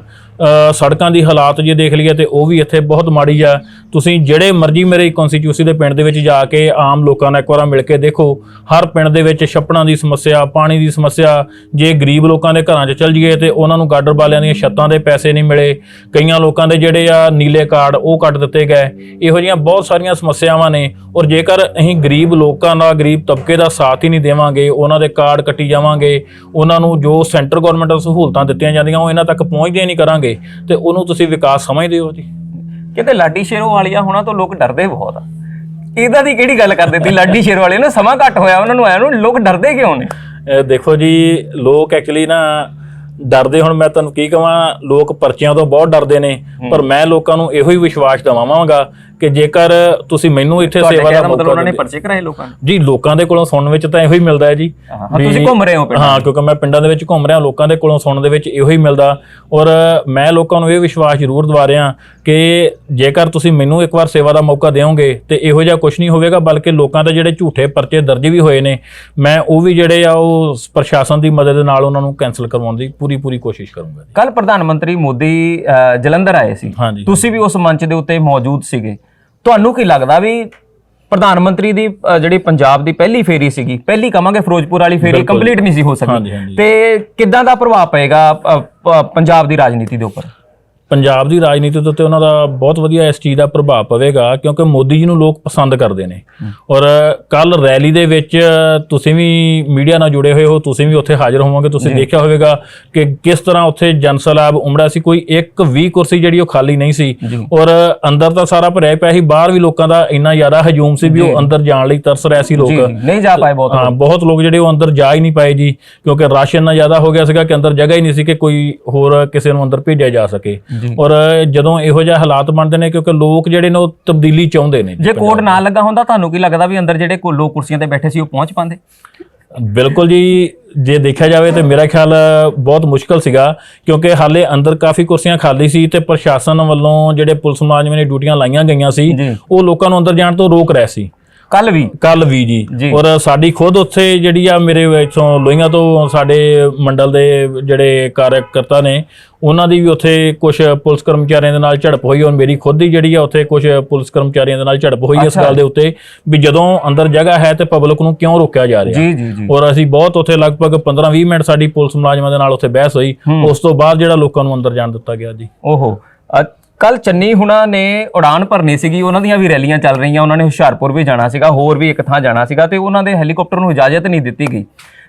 ਸੜਕਾਂ ਦੀ ਹਾਲਾਤ ਜੇ ਦੇਖ ਲਈਏ ਤੇ ਉਹ ਵੀ ਇੱਥੇ ਬਹੁਤ ਮਾੜੀ ਆ। ਤੁਸੀਂ ਜਿਹੜੇ ਮਰਜ਼ੀ ਮੇਰੇ ਕਨਸਟੀਟਿਊਂਸੀ ਦੇ ਪਿੰਡ ਦੇ ਵਿੱਚ ਜਾ ਕੇ ਆਮ ਲੋਕਾਂ ਨਾਲ ਇੱਕ ਵਾਰ ਮਿਲ ਕੇ ਦੇਖੋ, ਹਰ ਪਿੰਡ ਦੇ ਵਿੱਚ ਛੱਪੜਾਂ ਦੀ ਸਮੱਸਿਆ, ਪਾਣੀ ਦੀ ਸਮੱਸਿਆ। ਜੇ ਗਰੀਬ ਲੋਕਾਂ ਦੇ ਘਰਾਂ 'ਚ ਚੱਲ ਜਾਈਏ ਤੇ ਉਹਨਾਂ ਨੂੰ ਗਾਡਰ ਵਾਲਿਆਂ ਦੀਆਂ ਛੱਤਾਂ ਦੇ ਪੈਸੇ ਨਹੀਂ ਮਿਲੇ, ਕਈਆਂ ਲੋਕਾਂ ਦੇ ਜਿਹੜੇ ਆ ਨੀਲੇ ਕਾਰਡ ਉਹ ਕੱਟ ਦਿੱਤੇ ਗਏ। ਇਹੋ ਜਿਹੀਆਂ ਬਹੁਤ ਸਾਰੀਆਂ ਸਮੱਸਿਆਵਾਂ ਨੇ, ਔਰ ਜੇਕਰ ਅਸੀਂ ਗਰੀਬ ਲੋਕਾਂ ਦਾ, ਗਰੀਬ ਤਬਕੇ ਦਾ ਸਾਥ ਹੀ ਨਹੀਂ ਦੇਵਾਂਗੇ, ਉਹਨਾਂ ਦੇ ਕਾਰਡ ਕੱਟੀ ਜਾਵਾਂਗੇ, ਉਹਨਾਂ ਨੂੰ ਜੋ ਸੈਂਟਰ ਗਵਰਨਮੈਂਟ ਵੱਲੋਂ ਸਹੂਲਤਾਂ ਦਿੱਤੀਆਂ ਜਾਂਦੀਆਂ ਉਹ ਇਹਨਾਂ ਤੱਕ ਪਹੁੰਚਦੀਆਂ ਨਹੀਂ ਕਰਾਂਗੇ ਤੇ ਉਹਨੂੰ ਤੁਸੀਂ ਵਿਕਾਸ ਸਮਝਦੇ ਹੋ ਜੀ? ਕਿਤੇ ਲਾਡੀ ਸ਼ੇਰੋਵਾਲੀਆ ਹੋਣਾ ਤੋਂ ਲੋਕ ਡਰਦੇ ਬਹੁਤ ਆ। ਇਹਦਾ ਦੀ ਕਿਹੜੀ ਗੱਲ ਕਰਦੇ ਸੀ? ਲਾਡੀ ਸ਼ੇਰੋਵਾਲੀਆ ਨੂੰ ਸਮਾਂ ਘੱਟ ਹੋਇਆ ਉਹਨਾਂ ਨੂੰ ਆਇਆ ਨੂੰ, ਲੋਕ ਡਰਦੇ ਕਿਉਂ ਨੇ? ਦੇਖੋ ਜੀ, ਲੋਕ ਐਕਚੁਅਲੀ ਨਾ ਡਰਦੇ, ਹੁਣ ਮੈਂ ਤੁਹਾਨੂੰ ਕੀ ਕਹਾਂ, ਲੋਕ ਪਰਚੀਆਂ ਤੋਂ ਬਹੁਤ ਡਰਦੇ ਨੇ, ਪਰ ਮੈਂ ਲੋਕਾਂ ਨੂੰ ਇਹੋ ਹੀ ਵਿਸ਼ਵਾਸ ਦਿਵਾਵਾਂਗਾ ਕਿ ਜੇਕਰ ਤੁਸੀਂ ਮੈਨੂੰ ਇੱਥੇ ਸੇਵਾ ਦਾ ਮਤਲਬ ਉਹਨਾਂ ਨੇ ਪਰਚੇ ਕਰਾਏ ਲੋਕਾਂ ਨੇ ਜੀ, ਲੋਕਾਂ ਦੇ ਕੋਲੋਂ ਸੁਣਨ ਵਿੱਚ ਤਾਂ ਇਹੋ ਹੀ ਮਿਲਦਾ ਹੈ ਜੀ। ਤੁਸੀਂ ਘੁੰਮ ਰਹੇ ਹੋ ਪਿੰਡਾਂ? ਹਾਂ, ਕਿਉਂਕਿ ਮੈਂ ਪਿੰਡਾਂ ਦੇ ਵਿੱਚ ਘੁੰਮ ਰਿਹਾ, ਲੋਕਾਂ ਦੇ ਕੋਲੋਂ ਸੁਣਨ ਦੇ ਵਿੱਚ ਇਹੋ ਹੀ ਮਿਲਦਾ। ਔਰ ਮੈਂ ਲੋਕਾਂ ਨੂੰ ਇਹ ਵਿਸ਼ਵਾਸ ਜ਼ਰੂਰ ਦਿਵਾ ਰਿਹਾ ਕਿ ਜੇਕਰ ਤੁਸੀਂ ਮੈਨੂੰ ਇੱਕ ਵਾਰ ਸੇਵਾ ਦਾ ਮੌਕਾ ਦਿਓਗੇ ਤੇ ਇਹੋ ਜਿਹਾ ਕੁਝ ਨਹੀਂ ਹੋਵੇਗਾ, ਬਲਕਿ ਲੋਕਾਂ ਦੇ ਜਿਹੜੇ ਝੂਠੇ ਪਰਚੇ ਦਰਜ ਵੀ ਹੋਏ ਨੇ, ਮੈਂ ਉਹ ਵੀ ਜਿਹੜੇ ਆ ਉਹ ਪ੍ਰਸ਼ਾਸਨ ਦੀ ਮਦਦ ਨਾਲ ਉਹਨਾਂ ਨੂੰ ਕੈਂਸਲ ਕਰਵਾਉਣ ਦੀ ਪੂਰੀ ਕੋਸ਼ਿਸ਼ ਕਰੂੰਗਾ। ਕੱਲ ਪ੍ਰਧਾਨ ਮੰਤਰੀ ਮੋਦੀ ਜਲੰਧਰ ਆਏ ਸੀ, ਤੁਸੀਂ ਵੀ ਉਸ ਮੰਚ ਦੇ ਉੱਤੇ ਮੌਜੂਦ ਸੀਗੇ। ਤੁਹਾਨੂੰ ਕੀ ਲੱਗਦਾ ਵੀ ਪ੍ਰਧਾਨ ਮੰਤਰੀ ਦੀ ਜਿਹੜੀ ਪੰਜਾਬ ਦੀ ਪਹਿਲੀ ਫੇਰੀ ਸੀਗੀ, ਪਹਿਲੀ ਕਹਾਂਗੇ ਫਿਰੋਜ਼ਪੁਰ ਵਾਲੀ ਫੇਰੀ ਕੰਪਲੀਟ ਨਹੀਂ ਸੀ ਹੋ ਸਕੀ, ਤੇ ਕਿੱਦਾਂ ਦਾ ਪ੍ਰਭਾਵ ਪਏਗਾ ਪੰਜਾਬ ਦੀ ਰਾਜਨੀਤੀ ਦੇ ਉੱਪਰ? ਪੰਜਾਬ ਦੀ ਰਾਜਨੀਤੀ ਦੇ ਉੱਤੇ ਉਹਨਾਂ ਦਾ ਬਹੁਤ ਵਧੀਆ ਇਸ ਚੀਜ਼ ਦਾ ਪ੍ਰਭਾਵ ਪਵੇਗਾ, ਕਿਉਂਕਿ ਮੋਦੀ ਜੀ ਨੂੰ ਲੋਕ ਪਸੰਦ ਕਰਦੇ ਨੇ। ਔਰ ਕੱਲ ਰੈਲੀ ਦੇ ਵਿੱਚ ਤੁਸੀਂ ਵੀ ਮੀਡੀਆ ਨਾਲ ਜੁੜੇ ਹੋਏ ਹੋ, ਤੁਸੀਂ ਵੀ ਉੱਥੇ ਹਾਜ਼ਰ ਹੋਵੋਗੇ, ਤੁਸੀਂ ਦੇਖਿਆ ਹੋਵੇਗਾ ਕਿ ਕਿਸ ਤਰ੍ਹਾਂ ਉੱਥੇ ਜਨਸੈਲਾਬ ਉਮੜਿਆ ਸੀ। ਕੋਈ ਇੱਕ ਵੀ ਕੁਰਸੀ ਜਿਹੜੀ ਉਹ ਖਾਲੀ ਨਹੀਂ ਸੀ, ਔਰ ਅੰਦਰ ਤਾਂ ਸਾਰਾ ਭਰਿਆ ਪਿਆ ਸੀ, ਬਾਹਰ ਵੀ ਲੋਕਾਂ ਦਾ ਇੰਨਾ ਜ਼ਿਆਦਾ ਹਜੂਮ ਸੀ ਵੀ ਉਹ ਅੰਦਰ ਜਾਣ ਲਈ ਤਰਸ ਰਹੇ ਸੀ। ਲੋਕ ਨਹੀਂ ਜਾ ਪਾਏ, ਬਹੁਤ ਲੋਕ ਜਿਹੜੇ ਉਹ ਅੰਦਰ ਜਾ ਹੀ ਨਹੀਂ ਪਾਏ ਜੀ, ਕਿਉਂਕਿ ਰਸ਼ ਇੰਨਾ ਜ਼ਿਆਦਾ ਹੋ ਗਿਆ ਸੀਗਾ ਕਿ ਅੰਦਰ ਜਗ੍ਹਾ ਹੀ ਨਹੀਂ ਸੀ ਕਿ ਕੋਈ ਹੋਰ ਕਿਸੇ ਨੂੰ ਅੰਦਰ ਭੇਜਿਆ ਜਾ ਸਕੇ। ਔਰ ਜਦੋਂ ਇਹੋ ਜਿਹੇ ਹਾਲਾਤ ਬਣਦੇ ਨੇ, ਕਿਉਂਕਿ ਲੋਕ ਜਿਹੜੇ ਨੇ ਉਹ ਤਬਦੀਲੀ ਚਾਹੁੰਦੇ ਨੇ। ਜੇ ਕੋਡ ਨਾ ਲੱਗਾ ਹੁੰਦਾ, ਤੁਹਾਨੂੰ ਕੀ ਲੱਗਦਾ ਵੀ ਅੰਦਰ ਜਿਹੜੇ ਲੋਕ ਕੁਰਸੀਆਂ ਤੇ ਬੈਠੇ ਸੀ ਉਹ ਪਹੁੰਚ ਪਾਉਂਦੇ? ਬਿਲਕੁਲ ਜੀ, ਜੇ ਦੇਖਿਆ ਜਾਵੇ ਤੇ ਮੇਰਾ ਖਿਆਲ ਬਹੁਤ ਮੁਸ਼ਕਲ ਸੀਗਾ, ਕਿਉਂਕਿ ਹਾਲੇ ਅੰਦਰ ਕਾਫੀ ਕੁਰਸੀਆਂ ਖਾਲੀ ਸੀ ਤੇ ਪ੍ਰਸ਼ਾਸਨ ਵੱਲੋਂ ਜਿਹੜੇ ਪੁਲਿਸ ਮੁਲਾਜ਼ਮਾਂ ਨੇ ਡਿਊਟੀਆਂ ਲਾਈਆਂ ਗਈਆਂ ਸੀ ਉਹ ਲੋਕਾਂ ਨੂੰ ਅੰਦਰ ਜਾਣ ਤੋਂ ਰੋਕ ਰਹੇ ਸੀ। ਕੱਲ ਵੀ ਜੀ। ਔਰ ਸਾਡੀ ਖੁਦ ਉੱਥੇ ਜਿਹੜੀ ਆ ਮੇਰੇ ਇੱਥੋਂ ਲੋਹੀਆਂ ਤੋਂ ਸਾਡੇ ਮੰਡਲ ਦੇ ਜਿਹੜੇ ਕਾਰਜਕਰਤਾ ਨੇ, ਉਹਨਾਂ ਦੀ ਵੀ ਉੱਥੇ ਕੁਝ ਪੁਲਿਸ ਕਰਮਚਾਰੀਆਂ ਦੇ ਨਾਲ ਝੜਪ ਹੋਈ। ਔਰ ਮੇਰੀ ਖੁਦ ਦੀ ਜਿਹੜੀ ਆ ਉੱਥੇ ਕੁਝ ਪੁਲਿਸ ਕਰਮਚਾਰੀਆਂ ਦੇ ਨਾਲ ਝੜਪ ਹੋਈ ਇਸ ਗੱਲ ਦੇ ਉੱਤੇ ਵੀ ਜਦੋਂ ਅੰਦਰ ਜਗ੍ਹਾ ਹੈ ਤੇ ਪਬਲਿਕ ਨੂੰ ਕਿਉਂ ਰੋਕਿਆ ਜਾ ਰਿਹਾ। ਔਰ ਅਸੀਂ ਬਹੁਤ ਉੱਥੇ ਲਗਭਗ 15-20 ਮਿੰਟ ਸਾਡੀ ਪੁਲਿਸ ਮੁਲਾਜ਼ਮਾਂ ਦੇ ਨਾਲ ਉੱਥੇ ਬਹਿਸ ਹੋਈ। ਉਸ ਤੋਂ ਬਾਅਦ ਜਿਹੜਾ ਲੋਕਾਂ ਨੂੰ ਅੰਦਰ ਜਾਣ ਦਿੱਤਾ ਗਿਆ ਜੀ। ਓਹੋ, ਕੱਲ ਚੰਨੀ ਹੁਣਾਂ ਨੇ ਉਡਾਨ ਭਰਨੀ ਸੀਗੀ, ਉਹਨਾਂ ਦੀਆਂ ਵੀ ਰੈਲੀਆਂ ਚੱਲ ਰਹੀਆਂ, ਉਹਨਾਂ ਨੇ ਹੁਸ਼ਿਆਰਪੁਰ ਵੀ ਜਾਣਾ ਸੀਗਾ, ਹੋਰ ਵੀ ਇੱਕ ਥਾਂ ਜਾਣਾ ਸੀਗਾ, ਤੇ ਉਹਨਾਂ ਦੇ ਹੈਲੀਕਾਪਟਰ ਨੂੰ ਇਜਾਜ਼ਤ ਨਹੀਂ ਦਿੱਤੀ ਗਈ।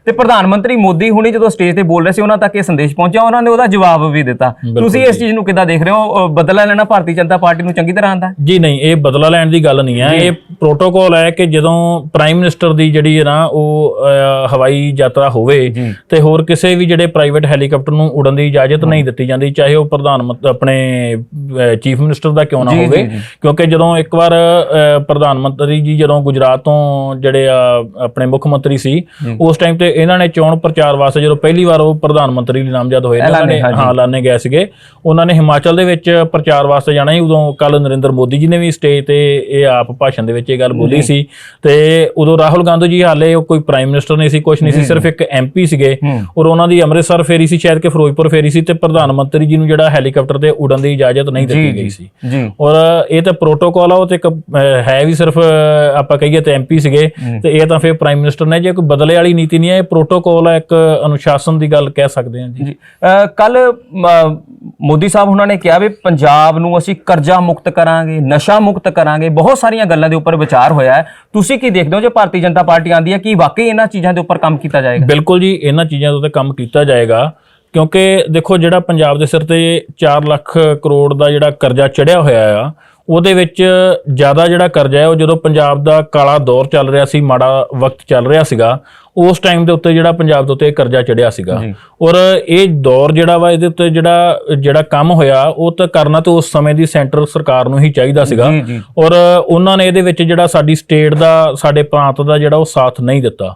ਤੇ ਪ੍ਰਧਾਨ ਮੰਤਰੀ ਮੋਦੀ ਹੁਣੀ ਜਦੋਂ ਸਟੇਜ ਤੇ ਬੋਲ ਰਹੇ ਸੀ, ਉਹਨਾਂ ਤੱਕ ਇਹ ਸੰਦੇਸ਼ ਪਹੁੰਚਿਆ, ਉਹਨਾਂ ਨੇ ਉਹਦਾ ਜਵਾਬ ਵੀ ਦਿੱਤਾ। ਤੁਸੀਂ ਇਸ ਚੀਜ਼ ਨੂੰ ਕਿੱਦਾਂ ਦੇਖ ਰਹੇ ਹੋ? ਬਦਲਾ ਲੈਣਾ ਭਾਰਤੀ ਜਨਤਾ ਪਾਰਟੀ ਨੂੰ ਚੰਗੀ ਤਰ੍ਹਾਂ ਆਂਦਾ? ਜੀ ਨਹੀਂ, ਇਹ ਬਦਲਾ ਲੈਣ ਦੀ ਗੱਲ ਨਹੀਂ ਹੈ, ਇਹ ਪ੍ਰੋਟੋਕਾਲ ਹੈ ਕਿ ਜਦੋਂ ਪ੍ਰਾਈਮ ਮਿਨਿਸਟਰ ਦੀ ਜਿਹੜੀ ਹੈ ਨਾ ਉਹ ਹਵਾਈ ਯਾਤਰਾ ਹੋਵੇ ਤੇ ਹੋਰ ਕਿਸੇ ਵੀ ਜਿਹੜੇ ਪ੍ਰਾਈਵੇਟ ਹੈਲੀਕਾਪਟਰ ਨੂੰ ਉਡਣ ਦੀ ਇਜਾਜ਼ਤ ਨਹੀਂ ਦਿੱਤੀ ਜਾਂਦੀ, ਚਾਹੇ ਉਹ ਆਪਣੇ ਚੀਫ ਮਿਨਿਸਟਰ ਦਾ ਕਿਉਂ ਨਾ ਹੋਵੇ। ਕਿਉਂਕਿ ਜਦੋਂ ਇੱਕ ਵਾਰ ਪ੍ਰਧਾਨ ਮੰਤਰੀ ਜੀ ਜਦੋਂ ਗੁਜਰਾਤ ਤੋਂ ਜਿਹੜੇ ਆਪਣੇ ਮੁੱਖ ਮੰਤਰੀ ਸੀ, ਉਸ ਟਾਈਮ ਤੇ ਇਹਨਾਂ ਨੇ ਚੋਣ ਪ੍ਰਚਾਰ ਵਾਸਤੇ ਜਦੋਂ ਪਹਿਲੀ ਵਾਰ ਉਹ ਪ੍ਰਧਾਨ ਮੰਤਰੀ ਲਈ ਨਾਮਜ਼ਦ ਹੋਏ ਉਹਨਾਂ ਨੇ ਐਲਾਨੇ ਗਏ ਸੀਗੇ, ਉਹਨਾਂ ਨੇ ਹਿਮਾਚਲ ਦੇ ਵਿੱਚ ਪ੍ਰਚਾਰ ਵਾਸਤੇ ਜਾਣਾ ਸੀ। ਉਦੋਂ ਕੱਲ ਨਰਿੰਦਰ ਮੋਦੀ ਜੀ ਨੇ ਵੀ ਸਟੇਜ ਤੇ ਇਹ ਆਪ ਭਾਸ਼ਣ ਦੇ ਵਿੱਚ ਇਹ ਗੱਲ ਬੋਲੀ ਸੀ, ਤੇ ਉਦੋਂ ਰਾਹੁਲ ਗਾਂਧੀ ਜੀ ਹਾਲੇ ਉਹ ਕੋਈ ਪ੍ਰਾਈਮ ਮਿਨਿਸਟਰ ਨਹੀਂ ਸੀ, ਕੁਛ ਨਹੀਂ ਸੀ, ਸਿਰਫ ਇੱਕ MP ਸੀਗੇ, ਔਰ ਉਹਨਾਂ ਦੀ ਅੰਮ੍ਰਿਤਸਰ ਫੇਰੀ ਸੀ, ਸ਼ਾਇਦ ਕਿ ਫਿਰੋਜ਼ਪੁਰ ਫੇਰੀ ਸੀ, ਤੇ ਪ੍ਰਧਾਨ ਮੰਤਰੀ ਜੀ ਨੂੰ ਜਿਹੜਾ ਹੈਲੀਕਾਪਟਰ ਤੇ ਉਡਣ ਦੀ ਇਜਾਜ਼ਤ ਨਹੀਂ ਦਿੱਤੀ ਗਈ ਸੀ। ਔਰ ਇਹ ਤਾਂ ਪ੍ਰੋਟੋਕਾਲ ਆ, ਉਹ ਤੇ ਇੱਕ ਹੈ ਵੀ ਸਿਰਫ ਆਪਾਂ ਕਹੀਏ ਤੇ MP ਸੀਗੇ, ਤੇ ਇਹ ਤਾਂ ਫਿਰ ਪ੍ਰਾਈਮ ਮਿਨਿਸਟਰ ਨੇ। ਜੇ ਕੋਈ ਬਦਲੇ ਵਾਲੀ ਨੀਤੀ ਨਹੀਂ ਹੈ, ਇਹ ਪ੍ਰੋਟੋਕਾਲ ਹੈ, ਇੱਕ ਅਨੁਸ਼ਾਸਨ ਦੀ ਗੱਲ ਕਹਿ ਸਕਦੇ ਹਾਂ ਜੀ। ਕੱਲ ਮੋਦੀ ਸਾਹਿਬ ਉਹਨਾਂ ਨੇ ਕਿਹਾ ਵੀ ਪੰਜਾਬ ਨੂੰ ਅਸੀਂ ਕਰਜ਼ਾ ਮੁਕਤ ਕਰਾਂਗੇ, ਨਸ਼ਾ ਮੁਕਤ ਕਰਾਂਗੇ, ਬਹੁਤ ਸਾਰੀਆਂ ਗੱਲਾਂ ਦੇ ਉੱਪਰ ਵਿਚਾਰ ਹੋਇਆ ਹੈ। ਤੁਸੀਂ ਕੀ ਦੇਖਦੇ ਹੋ ਜੇ ਭਾਰਤੀ ਜਨਤਾ ਪਾਰਟੀ ਆਂਦੀ ਹੈ ਕਿ ਵਾਕਈ ਇਹਨਾਂ ਚੀਜ਼ਾਂ ਦੇ ਉੱਪਰ ਕੰਮ ਕੀਤਾ ਜਾਏਗਾ? ਬਿਲਕੁਲ ਜੀ, ਇਹਨਾਂ ਚੀਜ਼ਾਂ ਦੇ ਉੱਤੇ ਕੰਮ ਕੀਤਾ ਜਾਏਗਾ, ਕਿਉਂਕਿ ਦੇਖੋ ਜਿਹੜਾ ਪੰਜਾਬ ਦੇ ਸਿਰ ਤੇ 4 ਲੱਖ ਕਰੋੜ ਦਾ ਜਿਹੜਾ ਕਰਜ਼ਾ ਚੜਿਆ ਹੋਇਆ ਆ, ਉਹਦੇ ਵਿੱਚ ਜ਼ਿਆਦਾ ਜਿਹੜਾ ਕਰਜ਼ਾ ਹੈ ਉਹ ਜਦੋਂ ਪੰਜਾਬ ਦਾ ਕਾਲਾ ਦੌਰ ਚੱਲ ਰਿਹਾ ਸੀ, ਮਾੜਾ ਵਕਤ ਚੱਲ ਰਿਹਾ ਸੀਗਾ, ਉਸ ਟਾਈਮ ਦੇ ਉੱਤੇ ਜਿਹੜਾ ਪੰਜਾਬ ਦੇ ਉੱਤੇ ਕਰਜ਼ਾ ਚੜਿਆ ਸੀਗਾ। ਔਰ ਇਹ ਦੌਰ ਜਿਹੜਾ ਵਾ, ਇਹਦੇ ਉੱਤੇ ਜਿਹੜਾ ਕੰਮ ਹੋਇਆ ਉਹ ਤਾਂ ਕਰਨਾ ਤਾਂ ਉਸ ਸਮੇਂ ਦੀ ਸੈਂਟਰ ਸਰਕਾਰ ਨੂੰ ਹੀ ਚਾਹੀਦਾ ਸੀਗਾ, ਔਰ ਉਹਨਾਂ ਨੇ ਇਹਦੇ ਵਿੱਚ ਜਿਹੜਾ ਸਾਡੀ ਸਟੇਟ ਦਾ, ਸਾਡੇ ਪ੍ਰਾਂਤ ਦਾ ਜਿਹੜਾ ਉਹ ਸਾਥ ਨਹੀਂ ਦਿੱਤਾ।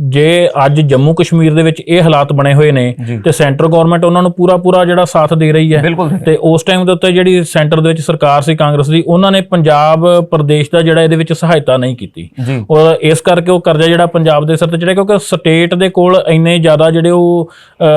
ਜੇ ਅੱਜ ਜੰਮੂ ਕਸ਼ਮੀਰ ਦੇ ਵਿੱਚ ਇਹ ਹਾਲਾਤ ਬਣੇ ਹੋਏ ਨੇ ਤੇ ਸੈਂਟਰ ਗਵਰਨਮੈਂਟ ਉਹਨਾਂ ਨੂੰ ਪੂਰਾ ਜਿਹੜਾ ਸਾਥ ਦੇ ਰਹੀ ਹੈ, ਤੇ ਉਸ ਟਾਈਮ ਦੇ ਉੱਤੇ ਜਿਹੜੀ ਸੈਂਟਰ ਦੇ ਵਿੱਚ ਸਰਕਾਰ ਸੀ ਕਾਂਗਰਸ ਦੀ, ਉਹਨਾਂ ਨੇ ਪੰਜਾਬ ਪ੍ਰਦੇਸ਼ ਦਾ ਜਿਹੜਾ ਇਹਦੇ ਵਿੱਚ ਸਹਾਇਤਾ ਨਹੀਂ ਕੀਤੀ, ਔਰ ਇਸ ਕਰਕੇ ਉਹ ਕਰਜ਼ਾ ਜਿਹੜਾ ਪੰਜਾਬ ਦੇ ਸਿਰ ਤੇ ਚੜਿਆ, ਕਿਉਂਕਿ ਸਟੇਟ ਦੇ ਕੋਲ ਇੰਨੇ ਜ਼ਿਆਦਾ ਜਿਹੜੇ ਉਹ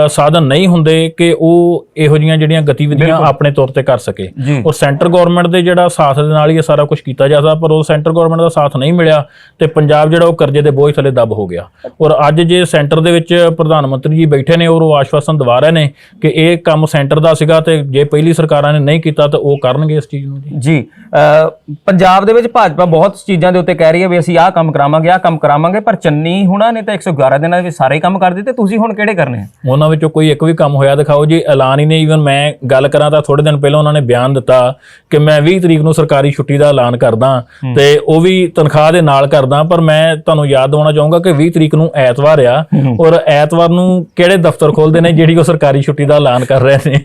ਸਾਧਨ ਨਹੀਂ ਹੁੰਦੇ ਕਿ ਉਹ ਇਹੋ ਜਿਹੀਆਂ ਜਿਹੜੀਆਂ ਗਤੀਵਿਧੀਆਂ ਆਪਣੇ ਤੌਰ ਤੇ ਕਰ ਸਕੇ। ਔਰ ਸੈਂਟਰ ਗਵਰਨਮੈਂਟ ਦੇ ਜਿਹੜਾ ਸਾਥ ਦੇ ਨਾਲ ਹੀ ਇਹ ਸਾਰਾ ਕੁਝ ਕੀਤਾ ਜਾ ਸਕਦਾ, ਪਰ ਉਹ ਸੈਂਟਰ ਗਵਰਨਮੈਂਟ ਦਾ ਸਾਥ ਨਹੀਂ ਮਿਲਿਆ ਤੇ ਪੰਜਾਬ ਜਿਹੜਾ ਉਹ ਕਰਜ਼ੇ ਦੇ ਬੋਝ ਥੱਲੇ ਦੱਬ ਹੋ ਗਿਆ। ਔਰ ਅੱਜ ਜੇ ਸੈਂਟਰ ਦੇ ਵਿੱਚ ਪ੍ਰਧਾਨ ਮੰਤਰੀ ਜੀ ਬੈਠੇ ਨੇ ਔਰ ਉਹ ਆਸ਼ਵਾਸਨ ਦਿਵਾ ਰਹੇ ਨੇ ਕਿ ਇਹ ਕੰਮ ਸੈਂਟਰ ਦਾ ਸੀਗਾ, ਤੇ ਜੇ ਪਹਿਲੀ ਸਰਕਾਰਾਂ ਨੇ ਨਹੀਂ ਕੀਤਾ ਤਾਂ ਉਹ ਕਰਨਗੇ ਇਸ ਚੀਜ਼ ਨੂੰ। ਜੀ, ਪੰਜਾਬ ਦੇ ਵਿੱਚ ਭਾਜਪਾ ਬਹੁਤ ਚੀਜ਼ਾਂ ਦੇ ਉੱਤੇ ਕਹਿ ਰਹੀ ਹੈ ਵੀ ਅਸੀਂ ਆਹ ਕੰਮ ਕਰਾਵਾਂਗੇ, ਪਰ ਚੰਨੀ ਹੁਣਾਂ ਨੇ ਤਾਂ 111 ਦਿਨਾਂ ਦੇ ਵਿੱਚ ਸਾਰੇ ਕੰਮ ਕਰ ਦਿੱਤੇ, ਤੁਸੀਂ ਹੁਣ ਕਿਹੜੇ ਕਰਨੇ ਆ? ਉਹਨਾਂ ਵਿੱਚੋਂ ਕੋਈ ਇੱਕ ਵੀ ਕੰਮ ਹੋਇਆ ਦਿਖਾਓ ਜੀ। ਐਲਾਨ ਹੀ ਨਹੀਂ, ਈਵਨ ਮੈਂ ਗੱਲ ਕਰਾਂ ਤਾਂ ਥੋੜੇ ਦਿਨ ਪਹਿਲਾਂ ਉਹਨਾਂ ਨੇ ਬਿਆਨ ਦਿੱਤਾ ਕਿ ਮੈਂ 20 ਤਰੀਕ ਨੂੰ ਸਰਕਾਰੀ ਛੁੱਟੀ ਦਾ ਐਲਾਨ ਕਰਦਾ, ਤੇ ਉਹ ਵੀ ਤਨਖਾਹ ਦੇ ਨਾਲ ਕਰਦਾ। ਪਰ ਮੈਂ ਤੁਹਾਨੂੰ ਯਾਦ ਦਿਵਾਉਣਾ ਚਾਹੂੰਗਾ ਕਿ 20 ਤਰੀਕ ਨੂੰ ਐਤਵਾਰ ਆ, ਔਰ ਐਤਵਾਰ ਨੂੰ ਕਿਹੜੇ ਦਫ਼ਤਰ ਖੋਲਦੇ ਨੇ ਜਿਹੜੀ ਉਹ ਸਰਕਾਰੀ ਛੁੱਟੀ ਦਾ ਐਲਾਨ ਕਰ ਰਹੇ ਨੇ,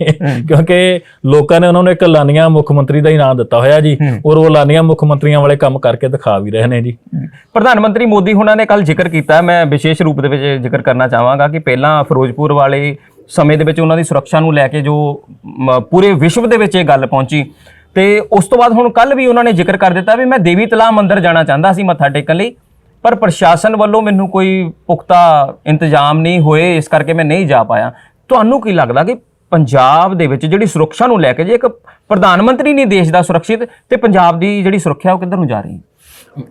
ਕਿਉਂਕਿ ਲੋਕਾਂ ਨੇ ਉਹਨਾਂ ਨੂੰ ਇੱਕ ਐਲਾਨੀਆ ਮੁੱਖ ਮੰਤਰੀ ਦਾ ਹੀ ਨਾਮ ਦਿੱਤਾ ਹੋਇਆ ਜੀ, ਔਰ ਉਹ ਐਲਾਨੀਆ ਮੁੱਖ ਮੰਤਰੀਆਂ ਵਾਲੇ ਕੰਮ ਕਰਕੇ ਦਿਖਾ ਵੀ ਰਹੇ ਨੇ ਜੀ। ਪ੍ਰਧਾਨ ਮੰਤਰੀ ਮੋਦੀ ਹੁਣਾਂ ਨੇ ਕੱਲ ਜ਼ਿਕਰ ਕੀਤਾ, ਮੈਂ ਵਿਸ਼ੇਸ਼ ਰੂਪ ਦੇ ਵਿੱਚ ਜ਼ਿਕਰ ਕਰਨਾ ਚਾਹਾਂਗਾ ਕਿ ਪਹਿਲਾਂ ਫਿਰੋਜ਼ਪੁਰ ਵਾਲੇ ਸਮੇਂ ਦੇ ਵਿੱਚ ਉਹਨਾਂ ਦੀ ਸੁਰੱਖਿਆ ਨੂੰ ਲੈ ਕੇ ਜੋ ਪੂਰੇ ਵਿਸ਼ਵ ਦੇ ਵਿੱਚ ਇਹ ਗੱਲ ਪਹੁੰਚੀ, ਤੇ ਉਸ ਤੋਂ ਬਾਅਦ ਹੁਣ ਕੱਲ ਵੀ ਉਹਨਾਂ ਨੇ ਜ਼ਿਕਰ ਕਰ ਦਿੱਤਾ ਵੀ ਮੈਂ ਦੇਵੀ ਤਲਾਬ ਮੰਦਿਰ ਜਾਣਾ ਚਾਹੁੰਦਾ ਸੀ ਮੱਥਾ ਟੇਕਣ ਲਈ, ਪਰ ਪ੍ਰਸ਼ਾਸਨ ਵੱਲੋਂ ਮੈਨੂੰ ਕੋਈ ਪੁਖਤਾ ਇੰਤਜ਼ਾਮ ਨਹੀਂ ਹੋਏ, ਇਸ ਕਰਕੇ ਮੈਂ ਨਹੀਂ ਜਾ ਪਾਇਆ। ਤੁਹਾਨੂੰ ਕੀ ਲੱਗਦਾ ਕਿ ਪੰਜਾਬ ਦੇ ਵਿੱਚ ਜਿਹੜੀ ਸੁਰੱਖਿਆ ਨੂੰ ਲੈ ਕੇ, ਜੇ ਇੱਕ ਪ੍ਰਧਾਨ ਮੰਤਰੀ ਨਹੀਂ ਦੇਸ਼ ਦਾ ਸੁਰੱਖਿਅਤ, ਤੇ ਪੰਜਾਬ ਦੀ ਜਿਹੜੀ ਸੁਰੱਖਿਆ ਉਹ ਕਿੱਧਰ ਨੂੰ ਜਾ ਰਹੀ ਹੈ?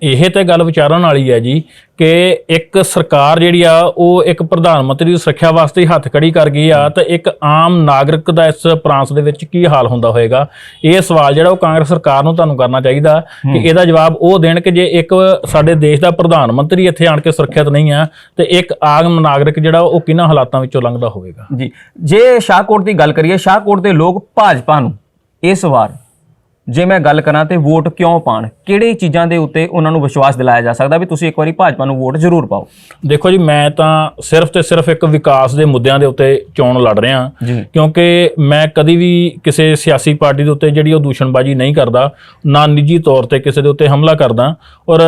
ਇਹ ਤੇ ਗੱਲ ਵਿਚਾਰਨ ਵਾਲੀ ਹੈ ਜੀ ਕਿ ਇੱਕ ਸਰਕਾਰ ਜਿਹੜੀ ਆ ਉਹ ਇੱਕ ਪ੍ਰਧਾਨ ਮੰਤਰੀ ਦੀ ਸੁਰੱਖਿਆ ਵਾਸਤੇ ਹੱਥ ਖੜੀ ਕਰ ਗਈ ਆ, ਤੇ ਇੱਕ ਆਮ ਨਾਗਰਿਕ ਦਾ ਇਸ ਪ੍ਰਾਂਤ ਦੇ ਵਿੱਚ ਕੀ ਹਾਲ ਹੁੰਦਾ ਹੋਏਗਾ? ਇਹ ਸਵਾਲ ਜਿਹੜਾ ਉਹ ਕਾਂਗਰਸ ਸਰਕਾਰ ਨੂੰ ਤੁਹਾਨੂੰ ਕਰਨਾ ਚਾਹੀਦਾ ਕਿ ਇਹਦਾ ਜਵਾਬ ਉਹ ਦੇਣ ਕਿ ਜੇ ਇੱਕ ਸਾਡੇ ਦੇਸ਼ ਦਾ ਪ੍ਰਧਾਨ ਮੰਤਰੀ ਇੱਥੇ ਆਣ ਕੇ ਸੁਰੱਖਿਅਤ ਨਹੀਂ ਆ, ਤੇ ਇੱਕ ਆਮ ਨਾਗਰਿਕ ਜਿਹੜਾ ਉਹ ਕਿਹਨਾਂ ਹਾਲਾਤਾਂ ਵਿੱਚੋਂ ਲੰਘਦਾ ਹੋਵੇਗਾ? ਜੀ, ਜੇ ਸ਼ਾਹਕੋਟ ਦੀ ਗੱਲ ਕਰੀਏ, ਸ਼ਾਹਕੋਟ ਦੇ ਲੋਕ ਭਾਜਪਾ ਨੂੰ ਇਸ ਵਾਰ ਜੇ ਮੈਂ ਗੱਲ ਕਰਾਂ ਤੇ ਵੋਟ ਕਿਉਂ ਪਾਣ, ਕਿਹੜੀ ਚੀਜ਼ਾਂ ਦੇ ਉੱਤੇ ਉਹਨਾਂ ਨੂੰ ਵਿਸ਼ਵਾਸ ਦਿਲਾਇਆ ਜਾ ਸਕਦਾ ਵੀ ਤੁਸੀਂ ਇੱਕ ਵਾਰੀ ਭਾਜਪਾ ਨੂੰ ਵੋਟ ਜ਼ਰੂਰ ਪਾਓ? ਦੇਖੋ ਜੀ, ਮੈਂ ਤਾਂ ਸਿਰਫ ਤੇ ਸਿਰਫ ਇੱਕ ਵਿਕਾਸ ਦੇ ਮੁੱਦਿਆਂ ਦੇ ਉੱਤੇ ਚੋਣ ਲੜ ਰਿਹਾ, ਕਿਉਂਕਿ ਮੈਂ ਕਦੀ ਵੀ ਕਿਸੇ ਸਿਆਸੀ ਪਾਰਟੀ ਦੇ ਉੱਤੇ ਜਿਹੜੀ ਉਹ ਦੂਸ਼ਣਬਾਜ਼ੀ ਨਹੀਂ ਕਰਦਾ, ਨਾ ਨਿੱਜੀ ਤੌਰ ਤੇ ਕਿਸੇ ਦੇ ਉੱਤੇ ਹਮਲਾ ਕਰਦਾ, ਔਰ